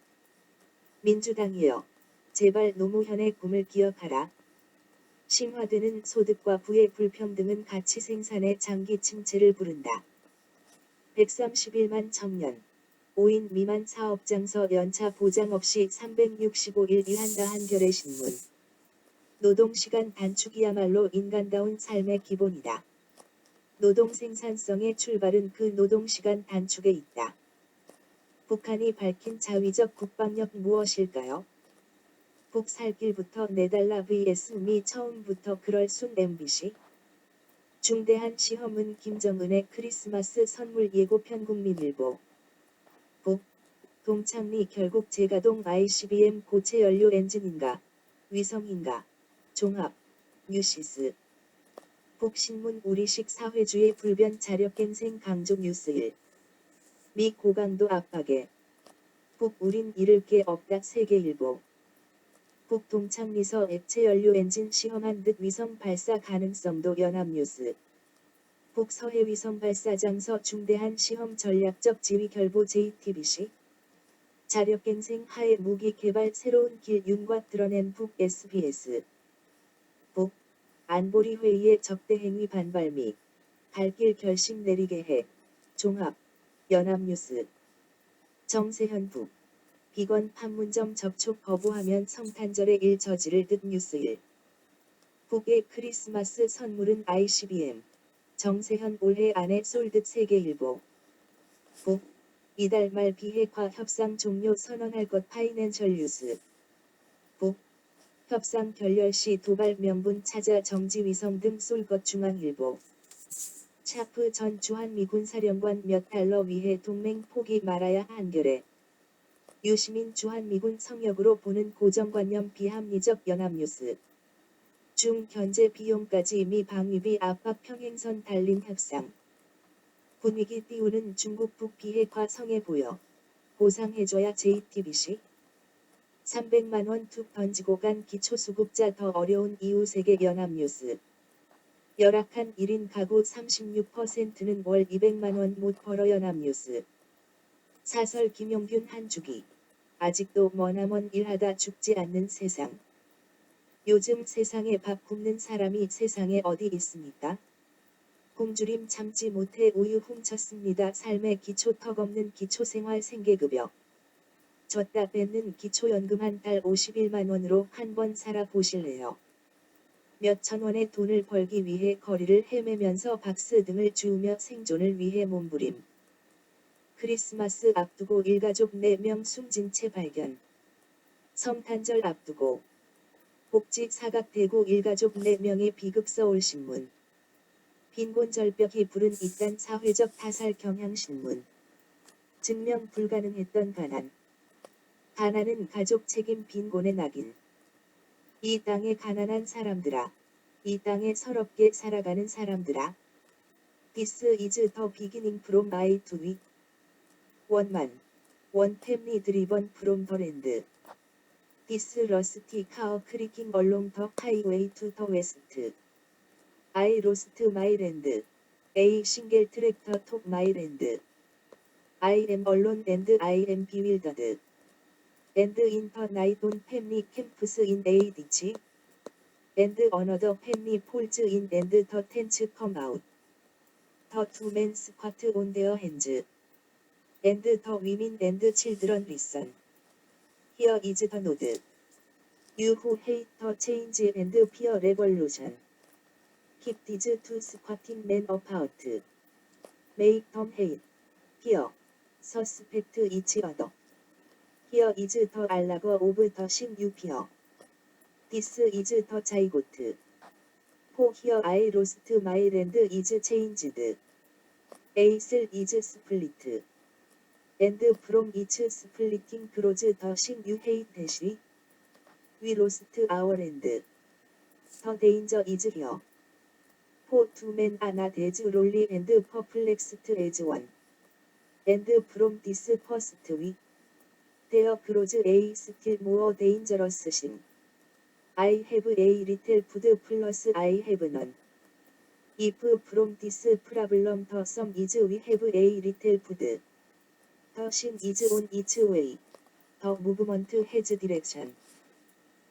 민주당이여. 제발 노무현의 꿈을 기억하라. 심화되는 소득과 부의 불평등은 가치 생산의 장기 침체를 부른다. 131만 청년. 5인 미만 사업장서 연차 보장 없이 365일 일한다 한겨레 신문. 노동시간 단축이야말로 인간다운 삶의 기본이다. 노동 생산성의 출발은 그 노동시간 단축에 있다. 북한이 밝힌 자위적 국방력 무엇일까요? 북 살길부터 내달라 vs 미 처음부터 그럴 순 MBC. 중대한 시험은 김정은의 크리스마스 선물 예고편 국민일보. 북. 동창리 결국 재가동 ICBM 고체 연료 엔진인가? 위성인가? 종합. 뉴시스. 북신문 우리식 사회주의 불변 자력갱생 강조 뉴스 1. 미 고강도 압박에. 북 우린 잃을 게 없다 세계일보. 북 동창리서 액체연료 엔진 시험한 듯 위성 발사 가능성도 연합뉴스. 북 서해 위성 발사장서 중대한 시험 전략적 지휘 결보 JTBC. 자력갱생 하에 무기 개발 새로운 길 윤곽 드러낸 북 SBS. 북 안보리 회의에 적대 행위 반발 미 갈 길 결심 내리게 해. 종합 연합뉴스. 정세현 북 비건 판문점 접촉 거부하면 성탄절에 일 저지를 듯 뉴스 1. 북의 크리스마스 선물은 ICBM. 정세현 올해 안에 쏠 듯 세계일보. 북 이달 말 비핵화 협상 종료 선언할 것 파이낸셜 뉴스. 북 협상 결렬 시 도발 명분 찾아 정지 위성 등 쏠 것 중앙일보. 차프 전 주한미군 사령관 몇 달러 위해 동맹 포기 말아야 한겨레. 유시민 주한미군 성역으로 보는 고정관념 비합리적 연합뉴스. 중 견제 비용까지 미 방위비 압박 평행선 달린 협상. 분위기 띄우는 중국 북 비핵화 성에 보여. 보상해줘야 JTBC. 300만원 툭 던지고 간 기초수급자 더 어려운 이후 세계 연합뉴스. 열악한 1인 가구 36%는 월 200만원 못 벌어 연합뉴스. 사설 김용균 한 주기. 아직도 머나먼 일하다 죽지 않는 세상. 요즘 세상에 밥 굶는 사람이 세상에 어디 있습니까? 굶주림 참지 못해 우유 훔쳤습니다. 삶의 기초 턱없는 기초생활 생계급여. 줬다 뺏는 기초연금 한 달 51만원으로 한 번 살아보실래요? 몇천 원의 돈을 벌기 위해 거리를 헤매면서 박스 등을 주우며 생존을 위해 몸부림. 크리스마스 앞두고 일가족 4명 숨진 채 발견. 성탄절 앞두고 복지 사각대구 일가족 4명의 비극 서울신문. 빈곤절벽이 부른 이딴 사회적 타살 경향신문. 증명 불가능했던 가난. 가난은 가족 책임 빈곤의 낙인. 이 땅의 가난한 사람들아. 이 땅에 서럽게 살아가는 사람들아. This is the beginning from I to we. 원만. 원 패밀리 드리번 프롬 더 랜드. This rusty car creaking along the highway to the west. I lost my land. A single tractor took my land. I am alone and I am bewildered. And in the night on family camps in a ditch. And another family falls in and the tents come out. The two men squat on their hands. And the women and children listen. Here is the note. You who hate the change and fear revolution. Keep these two squatting men apart. Make them hate, fear, suspect each other. Here is the allag of the sin you fear. This is the zygote. For here I lost my land is changed. A cell is split. And from each splitting grows the sin you hate dash. We lost our land. The danger is here. For two men are not as lonely and perplexed as one. And from this first we. There grows a still more dangerous sin. I have a little food plus I have none. If from this problem the sum is we have a little food. The sin is on its way. The movement has direction.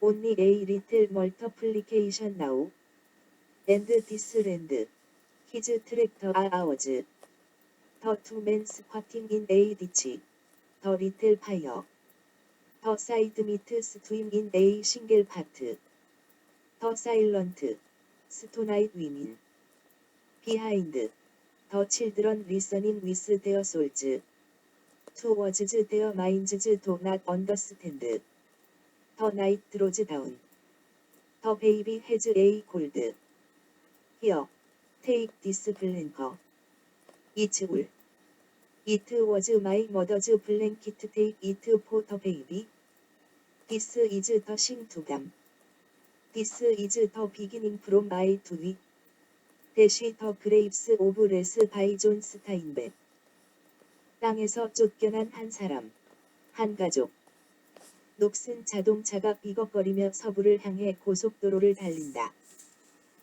Only a little multiplication now. And this land, his tractor are ours. The two men squatting in a ditch. The little fire. The side meat swim in a single pot. The silent, stone-eyed women. Behind, the children listening with their souls. Towards their minds do not understand. 더 나이트 드로즈 다운. 더 베이비 해즈 에이 골드. 히어. 테이크 디스 블랭커. 이츠 울. It was my mother's blanket take it for the baby. This is the symptom. This is the beginning from I to we. Dash the grapes of Les by John Steinbeck. 땅에서 쫓겨난 한 사람. 한 가족. 녹슨 자동차가 비걱거리며 서부를 향해 고속도로를 달린다.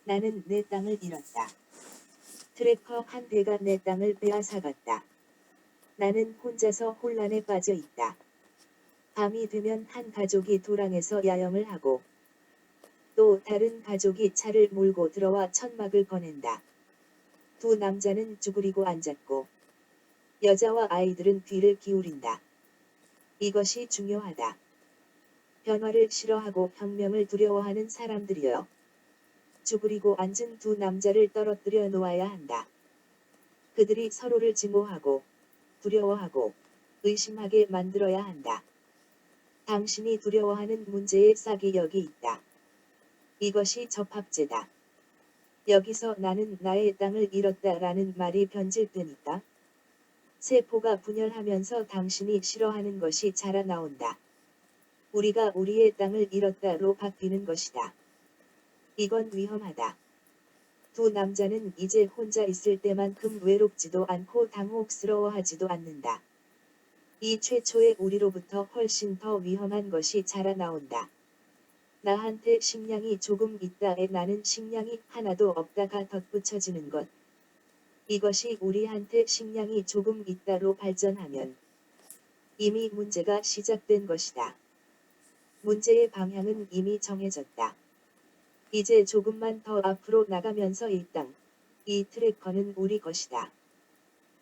나는 내 땅을 잃었다. 트래커 한 대가 내 땅을 빼앗아갔다. 나는 혼자서 혼란에 빠져 있다. 밤이 되면 한 가족이 도랑에서 야영을 하고 또 다른 가족이 차를 몰고 들어와 천막을 거낸다. 두 남자는 쭈그리고 앉았고 여자와 아이들은 귀를 기울인다. 이것이 중요하다. 변화를 싫어하고 혁명을 두려워하는 사람들이여. 쭈그리고 앉은 두 남자를 떨어뜨려 놓아야 한다. 그들이 서로를 증오하고 두려워하고 의심하게 만들어야 한다. 당신이 두려워하는 문제의 싹이 여기 있다. 이것이 접합제다. 여기서 나는 나의 땅을 잃었다라는 말이 변질되니까 세포가 분열하면서 당신이 싫어하는 것이 자라나온다. 우리가 우리의 땅을 잃었다로 바뀌는 것이다. 이건 위험하다. 두 남자는 이제 혼자 있을 때만큼 외롭지도 않고 당혹스러워하지도 않는다. 이 최초의 우리로부터 훨씬 더 위험한 것이 자라나온다. 나한테 식량이 조금 있다에 나는 식량이 하나도 없다가 덧붙여지는 것. 이것이 우리한테 식량이 조금 있다로 발전하면 이미 문제가 시작된 것이다. 문제의 방향은 이미 정해졌다. 이제 조금만 더 앞으로 나가면서 이 땅, 이 트래커는 우리 것이다.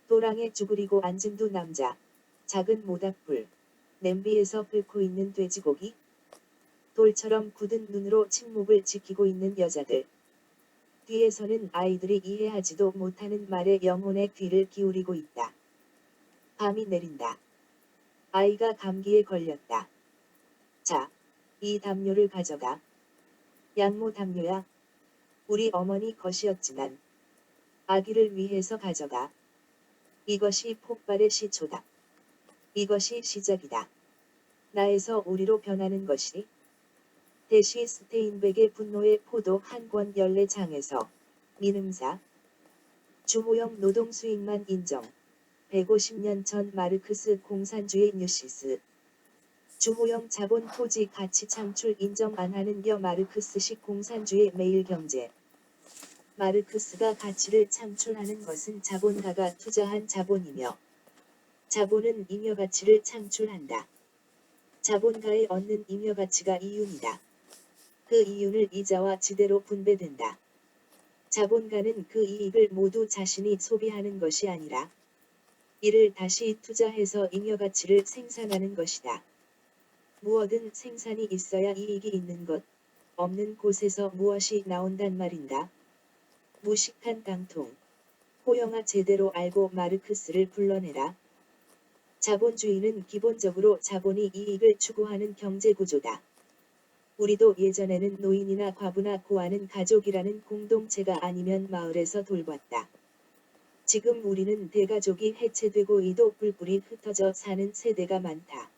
도랑에 쭈그리고 앉은 두 남자, 작은 모닥불, 냄비에서 끓고 있는 돼지고기, 돌처럼 굳은 눈으로 침묵을 지키고 있는 여자들. 뒤에서는 아이들이 이해하지도 못하는 말에 영혼의 귀를 기울이고 있다. 밤이 내린다. 아이가 감기에 걸렸다. 자, 이 담요를 가져가. 양모 담요야. 우리 어머니 것이었지만 아기를 위해서 가져가. 이것이 폭발의 시초다. 이것이 시작이다. 나에서 우리로 변하는 것이. 대시 스테인백의 분노의 포도 한 권 14장에서 민음사 주호영 노동 수익만 인정. 150년 전 마르크스 공산주의 뉴시스. 주호영 자본 토지 가치 창출 인정 안 하는 겨 마르크스식 공산주의 매일경제. 마르크스가 가치를 창출하는 것은 자본가가 투자한 자본이며 자본은 잉여가치를 창출한다. 자본가에 얻는 잉여가치가 이윤이다. 그 이윤을 이자와 지대로 분배된다. 자본가는 그 이익을 모두 자신이 소비하는 것이 아니라 이를 다시 투자해서 잉여가치를 생산하는 것이다. 무엇든 생산이 있어야 이익이 있는 것, 없는 곳에서 무엇이 나온단 말인가? 무식한 깡통. 호영아 제대로 알고 마르크스를 불러내라. 자본주의는 기본적으로 자본이 이익을 추구하는 경제구조다. 우리도 예전에는 노인이나 과부나 고아는 가족이라는 공동체가 아니면 마을에서 돌봤다. 지금 우리는 대가족이 해체되고 이도 뿔뿔이 흩어져 사는 세대가 많다.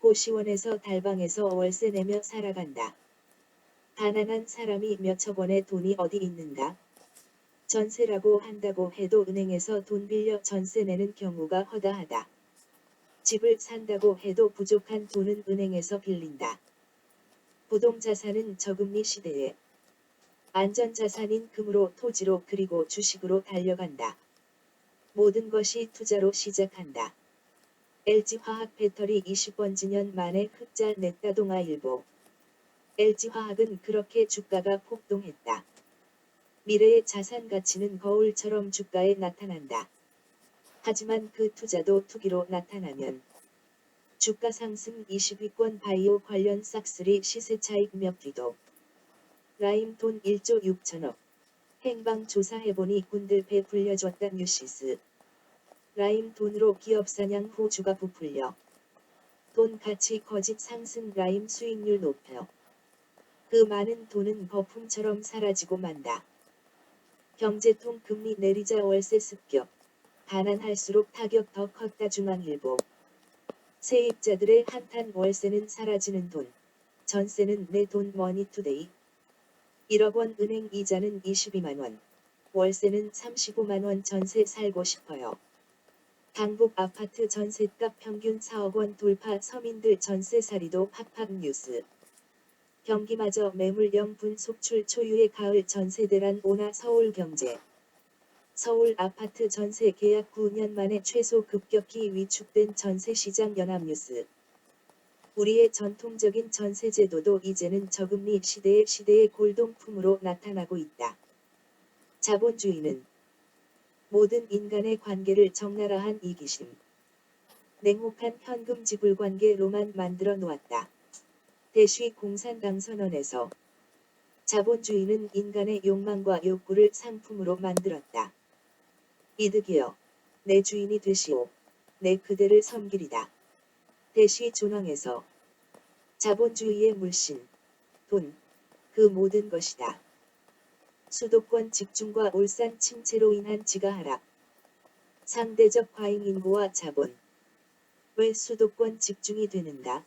고시원에서 달방에서 월세 내며 살아간다. 가난한 사람이 몇천 원의 돈이 어디 있는가? 전세라고 한다고 해도 은행에서 돈 빌려 전세 내는 경우가 허다하다. 집을 산다고 해도 부족한 돈은 은행에서 빌린다. 부동자산은 저금리 시대에 안전자산인 금으로 토지로 그리고 주식으로 달려간다. 모든 것이 투자로 시작한다. LG화학 배터리 20번지년 만에 흑자 냈다. 동아일보. LG화학은 그렇게 주가가 폭동했다. 미래의 자산 가치는 거울처럼 주가에 나타난다. 하지만 그 투자도 투기로 나타나면 주가 상승 20위권 바이오 관련 싹쓸이 시세 차익 몇 비도. 라임 돈 1조 6천억. 행방 조사해보니 군들배 불려줬다. 뉴시스. 라임 돈으로 기업 사냥 후 주가 부풀려 돈 가치 거짓 상승 라임 수익률 높여. 그 많은 돈은 거품처럼 사라지고 만다. 경제통 금리 내리자 월세 습격. 가난할수록 타격 더 컸다 중앙일보. 세입자들의 한탄 월세는 사라지는 돈. 전세는 내 돈 머니투데이. 1억 원 은행 이자는 22만 원. 월세는 35만 원 전세 살고 싶어요. 강북 아파트 전셋값 평균 4억 원 돌파 서민들 전세살이도 팍팍 뉴스. 경기마저 매물령 분속출 초유의 가을 전세대란 오나 서울경제. 서울 아파트 전세 계약 9년 만에 최소 급격히 위축된 전세시장 연합뉴스. 우리의 전통적인 전세제도도 이제는 저금리 시대의 골동품으로 나타나고 있다. 자본주의는 모든 인간의 관계를 적나라한 이기심, 냉혹한 현금 지불 관계로만 만들어 놓았다. 대쉬 공산당 선언에서 자본주의는 인간의 욕망과 욕구를 상품으로 만들었다. 이득이여, 내 주인이 되시오. 내 그대를 섬기리다. 대쉬 존왕에서 자본주의의 물씬, 돈, 그 모든 것이다. 수도권 집중과 울산 침체로 인한 지가 하락. 상대적 과잉 인구와 자본. 왜 수도권 집중이 되는가?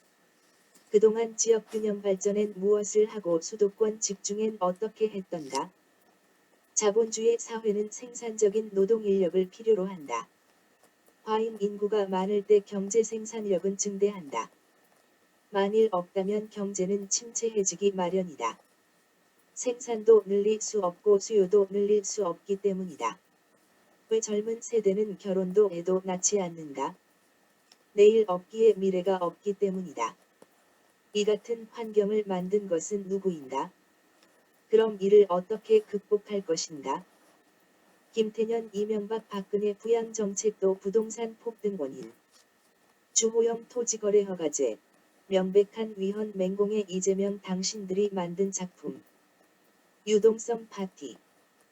그동안 지역 균형 발전엔 무엇을 하고 수도권 집중엔 어떻게 했던가? 자본주의 사회는 생산적인 노동 인력을 필요로 한다. 과잉 인구가 많을 때 경제 생산력은 증대한다. 만일 없다면 경제는 침체해지기 마련이다. 생산도 늘릴 수 없고 수요도 늘릴 수 없기 때문이다. 왜 젊은 세대는 결혼도 해도 낳지 않는가? 내일 없기에 미래가 없기 때문이다. 이 같은 환경을 만든 것은 누구인가? 그럼 이를 어떻게 극복할 것인가? 김태년, 이명박, 박근혜 부양정책도 부동산 폭등 원인. 주호영 토지거래 허가제. 명백한 위헌 맹공의 이재명 당신들이 만든 작품. 유동성 파티.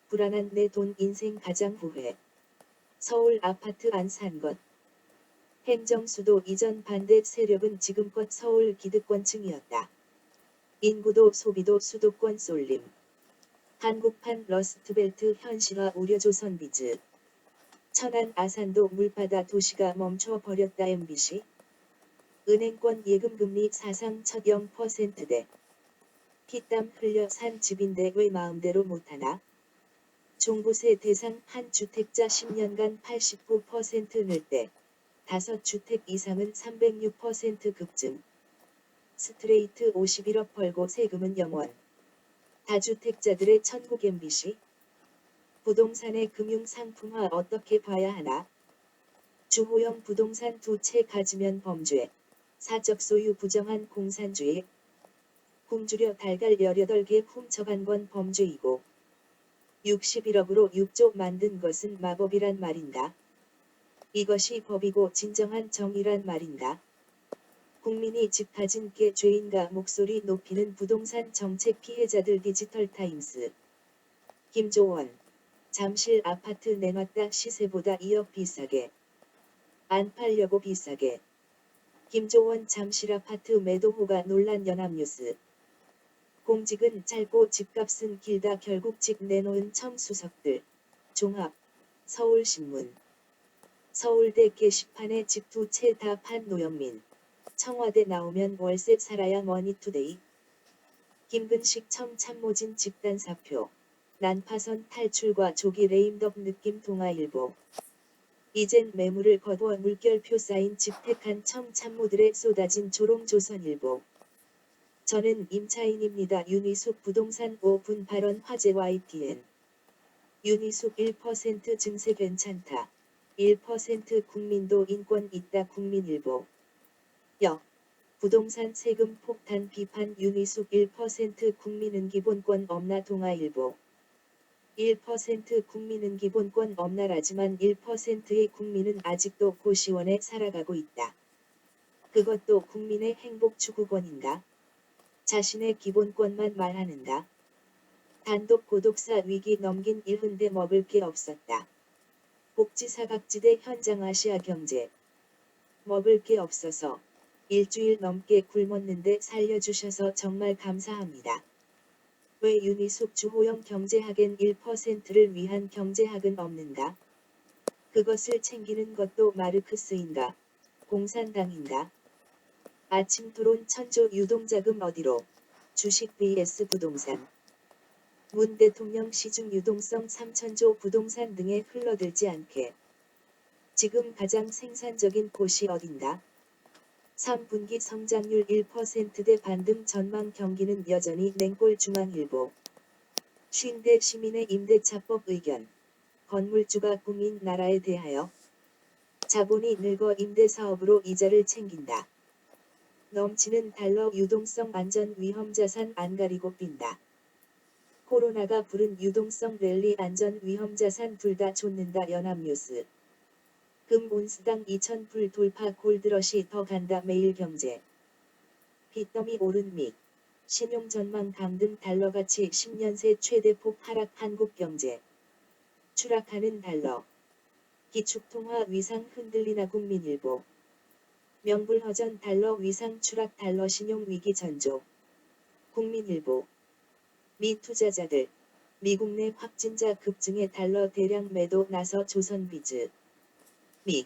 불안한 내 돈 인생 가장 후회. 서울 아파트 안 산 것. 행정수도 이전 반대 세력은 지금껏 서울 기득권층이었다. 인구도 소비도 수도권 쏠림. 한국판 러스트벨트 현실화 우려 조선비즈. 천안 아산도 물바다 도시가 멈춰버렸다 MBC. 은행권 예금금리 사상 첫 0%대. 피땀 흘려 산 집인데 왜 마음대로 못하나? 종부세 대상 한 주택자 10년간 89% 늘 때. 5주택 이상은 306% 급증. 스트레이트 51억 벌고 세금은 0원. 다주택자들의 천국 MBC. 부동산의 금융상품화 어떻게 봐야 하나? 주호영 부동산 2채 가지면 범죄. 사적 소유 부정한 공산주의. 굶주려 달걀 18개 훔쳐간 건 범죄이고 61억으로 6조 만든 것은 마법이란 말인가? 이것이 법이고 진정한 정의란 말인가? 국민이 집 가진 게 죄인가 목소리 높이는 부동산 정책 피해자들 디지털타임스. 김조원. 잠실 아파트 내놨다 시세보다 2억 비싸게. 안 팔려고 비싸게. 김조원 잠실 아파트 매도호가 논란 연합뉴스. 공직은 짧고 집값은 길다 결국 집 내놓은 청수석들. 종합. 서울신문. 서울대 게시판에 집 2채 다 판 노영민. 청와대 나오면 월세 살아야 머니투데이. 김근식 청참모진 집단 사표. 난파선 탈출과 조기 레임덕 느낌 동아일보. 이젠 매물을 거둬 물결표 쌓인 집택한 청참모들의 쏟아진 조롱 조선일보. 저는 임차인입니다. 윤희숙 부동산 5분 발언 화제 YTN. 윤희숙 1% 증세 괜찮다. 1% 국민도 인권 있다 국민일보. 역. 부동산 세금 폭탄 비판 윤희숙 1% 국민은 기본권 없나 동아일보. 1% 국민은 기본권 없나라지만 1%의 국민은 아직도 고시원에 살아가고 있다. 그것도 국민의 행복 추구권인가? 자신의 기본권만 말하는가? 단독 고독사 위기 넘긴 일흔데 먹을 게 없었다. 복지사각지대 현장 아시아 경제. 먹을 게 없어서 일주일 넘게 굶었는데 살려주셔서 정말 감사합니다. 왜 유니숙 주호영 경제학엔 1%를 위한 경제학은 없는가? 그것을 챙기는 것도 마르크스인가? 공산당인가? 아침 토론 천조 유동자금 어디로? 주식 vs 부동산. 문 대통령 시중 유동성 3천조 부동산 등에 흘러들지 않게. 지금 가장 생산적인 곳이 어딘가? 3분기 성장률 1%대 반등 전망 경기는 여전히 냉골 중앙일보. 50대 시민의 임대차법 의견. 건물주가 꿈인 나라에 대하여 자본이 늙어 임대사업으로 이자를 챙긴다. 넘치는 달러 유동성 안전 위험 자산 안 가리고 빈다. 코로나가 부른 유동성 랠리 안전 위험 자산 둘 다 좇는다. 연합뉴스. 금 온스당 2,000불 돌파 골드러시 더 간다. 매일경제. 빚더미 오른 미. 신용 전망 강등 달러 가치 10년 새 최대폭 하락 한국경제. 추락하는 달러. 기축통화 위상 흔들리나 국민일보. 명불허전 달러 위상 추락 달러 신용 위기 전조. 국민일보. 미 투자자들. 미국 내 확진자 급증에 달러 대량 매도 나서 조선비즈. 미.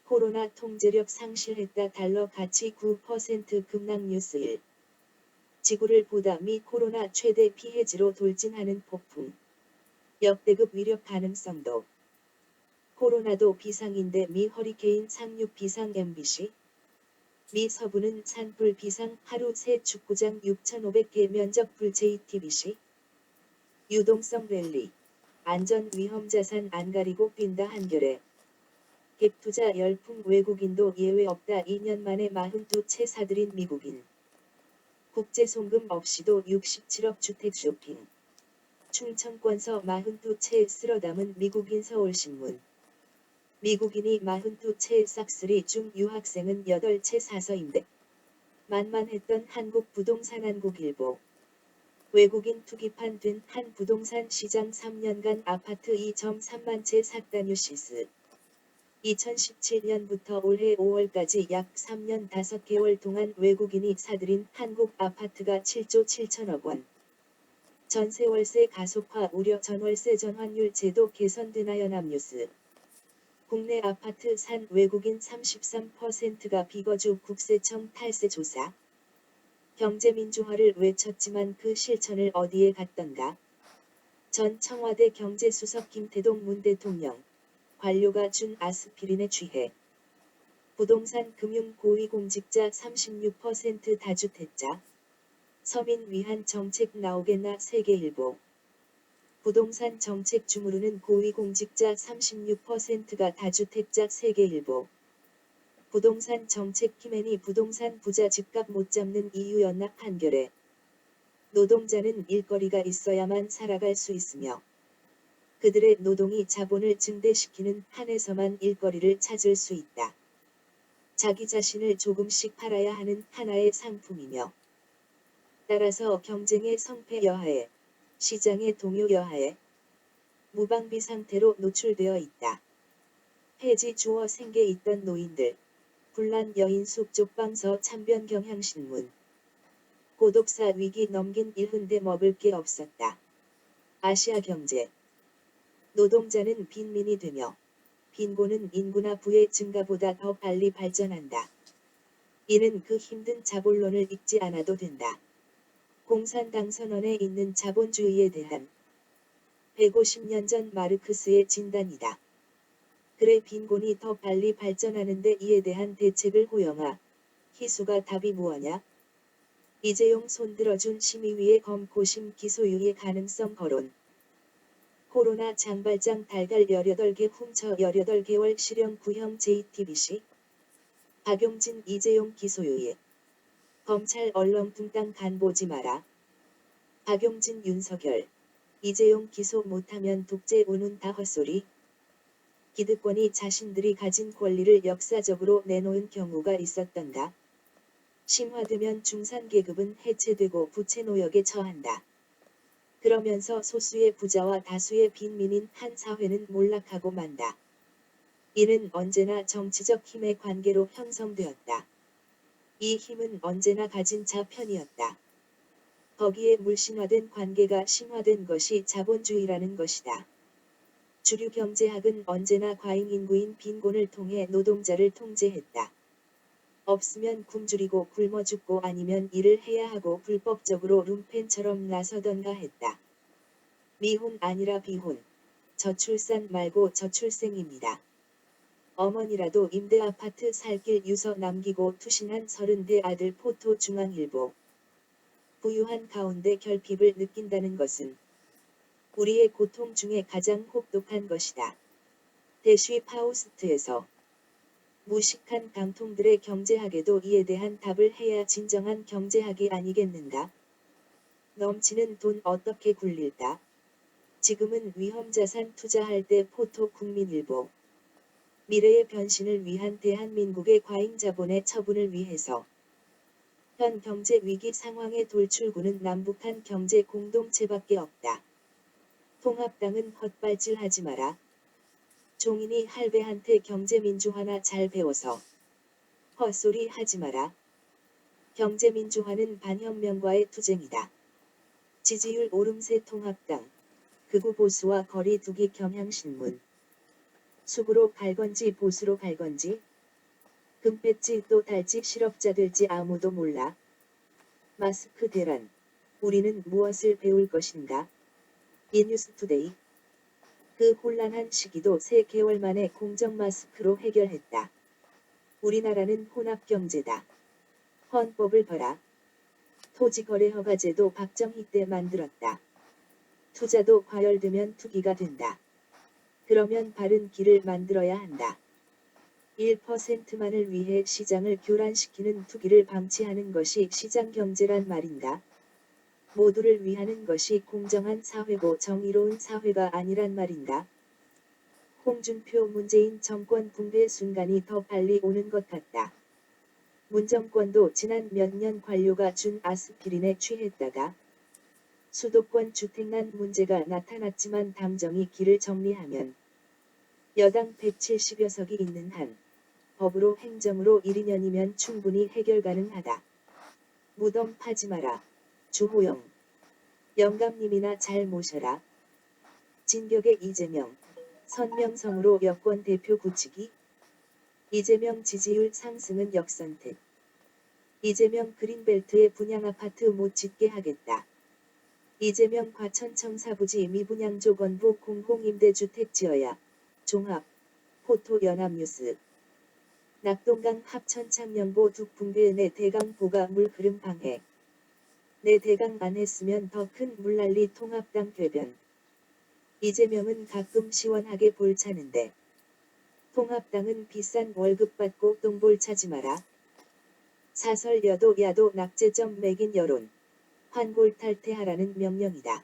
코로나 통제력 상실했다. 달러 가치 9% 급락. 뉴스 1. 지구를 보다 미 코로나 최대 피해지로 돌진하는 폭풍. 역대급 위력 가능성도. 코로나도 비상인데 미 허리케인 상륙 비상. MBC. 미 서부는 산불 비상. 하루 새 축구장 6,500개 면적 불. JTBC. 유동성 랠리. 안전 위험 자산 안 가리고 빈다. 한겨레. 갭투자 열풍 외국인도 예외 없다. 2년 만에 42채 사들인 미국인. 국제 송금 없이도 67억 주택 쇼핑. 충청권서 42채 쓸어 담은 미국인. 서울신문. 미국인이 42채 싹쓸이 중 유학생은 8채 사서 임대. 만만했던 한국 부동산. 한국일보. 외국인 투기판 된 한 부동산 시장 3년간 아파트 2.3만 채 샀다. 뉴시스. 2017년부터 올해 5월까지 약 3년 5개월 동안 외국인이 사들인 한국 아파트가 7조 7천억 원. 전세 월세 가속화 우려. 전월세 전환율 제도 개선되나. 연합뉴스. 국내 아파트 산 외국인 33%가 비거주. 국세청 탈세 조사. 경제민주화를 외쳤지만 그 실천을 어디에 갔던가. 전 청와대 경제수석 김태동. 문 대통령. 관료가 준 아스피린에 취해. 부동산 금융 고위공직자 36% 다주택자. 서민 위한 정책 나오겠나. 세계일보. 부동산 정책 주무르는 고위공직자 36%가 다주택자. 세계일보. 부동산 정책 힘에니 부동산 부자 집값 못 잡는 이유. 연합. 한겨레. 노동자는 일거리가 있어야만 살아갈 수 있으며 그들의 노동이 자본을 증대시키는 한에서만 일거리를 찾을 수 있다. 자기 자신을 조금씩 팔아야 하는 하나의 상품이며 따라서 경쟁의 성패 여하에 시장의 동요 여하에 무방비 상태로 노출되어 있다. 폐지 주어 생계 있던 노인들. 분란 여인숙 쪽방서. 참변 경향신문. 고독사 위기 넘긴 일흔데 먹을 게 없었다. 아시아경제. 노동자는 빈민이 되며 빈곤은 인구나 부의 증가보다 더 빨리 발전한다. 이는 그 힘든 자본론을 읽지 않아도 된다. 공산당 선언에 있는 자본주의에 대한 150년 전 마르크스의 진단이다. 그래 빈곤이 더 빨리 발전하는데 이에 대한 대책을 호영하. 희수가 답이 무엇냐? 이재용 손들어준 심의위의 검고심 기소유예 가능성 거론. 코로나 장발장 달달 18개 훔쳐 18개월 실형 구형. JTBC. 박용진 이재용 기소유예. 검찰 얼렁뚱땅 간 보지 마라. 박용진 윤석열. 이재용 기소 못하면 독재 운운 다 헛소리. 기득권이 자신들이 가진 권리를 역사적으로 내놓은 경우가 있었던가. 심화되면 중산계급은 해체되고 부채 노역에 처한다. 그러면서 소수의 부자와 다수의 빈민인 한 사회는 몰락하고 만다. 이는 언제나 정치적 힘의 관계로 형성되었다. 이 힘은 언제나 가진 자 편이었다. 거기에 물신화된 관계가 심화된 것이 자본주의라는 것이다. 주류 경제학은 언제나 과잉인구인 빈곤을 통해 노동자를 통제했다. 없으면 굶주리고 굶어 죽고 아니면 일을 해야 하고 불법적으로 룸펜처럼 나서던가 했다. 미혼 아니라 비혼. 저출산 말고 저출생입니다. 어머니라도 임대아파트 살 길 유서 남기고 투신한 30대 아들 포토 중앙일보. 부유한 가운데 결핍을 느낀다는 것은 우리의 고통 중에 가장 혹독한 것이다. 대쉬 파우스트에서 무식한 강통들의 경제학에도 이에 대한 답을 해야 진정한 경제학이 아니겠는가? 넘치는 돈 어떻게 굴릴까? 지금은 위험자산 투자할 때 포토 국민일보. 미래의 변신을 위한 대한민국의 과잉자본의 처분을 위해서 현 경제 위기 상황의 돌출구는 남북한 경제 공동체밖에 없다. 통합당은 헛발질하지 마라. 종인이 할배한테 경제민주화나 잘 배워서 헛소리 하지 마라. 경제민주화는 반혁명과의 투쟁이다. 지지율 오름세 통합당. 극우 보수와 거리 두기 경향신문. 숙으로 갈 건지 보수로 갈 건지. 금뺄지 또 달지 실업자 될지 아무도 몰라. 마스크 대란. 우리는 무엇을 배울 것인가? 이뉴스투데이. 그 혼란한 시기도 3개월 만에 공정 마스크로 해결했다. 우리나라는 혼합경제다. 헌법을 봐라. 토지거래허가제도 박정희 때 만들었다. 투자도 과열되면 투기가 된다. 그러면 바른 길을 만들어야 한다. 1%만을 위해 시장을 교란시키는 투기를 방치하는 것이 시장경제란 말인가? 모두를 위하는 것이 공정한 사회고 정의로운 사회가 아니란 말인가? 홍준표 문재인 정권 붕괴 순간이 더 빨리 오는 것 같다. 문 정권도 지난 몇 년 관료가 준 아스피린에 취했다가 수도권 주택난 문제가 나타났지만 당정이 길을 정리하면 여당 170여 석이 있는 한 법으로 행정으로 1, 2년이면 충분히 해결 가능하다. 무덤 파지 마라. 주호영. 영감님이나 잘 모셔라. 진격의 이재명. 선명성으로 여권 대표 굳히기. 이재명 지지율 상승은 역선택. 이재명 그린벨트에 분양아파트 못 짓게 하겠다. 이재명 과천청 사부지 미분양 조건부 공공임대주택 지어야. 종합. 포토 연합뉴스. 낙동강 합천창년보 둑붕괴 내 대강 보가 물 흐름 방해. 내 대강 안 했으면 더 큰 물난리 통합당 궤변. 이재명은 가끔 시원하게 볼 차는데 통합당은 비싼 월급 받고 똥볼 차지 마라. 사설 여도 야도 낙제점 매긴 여론. 환골탈퇴하라는 명령이다.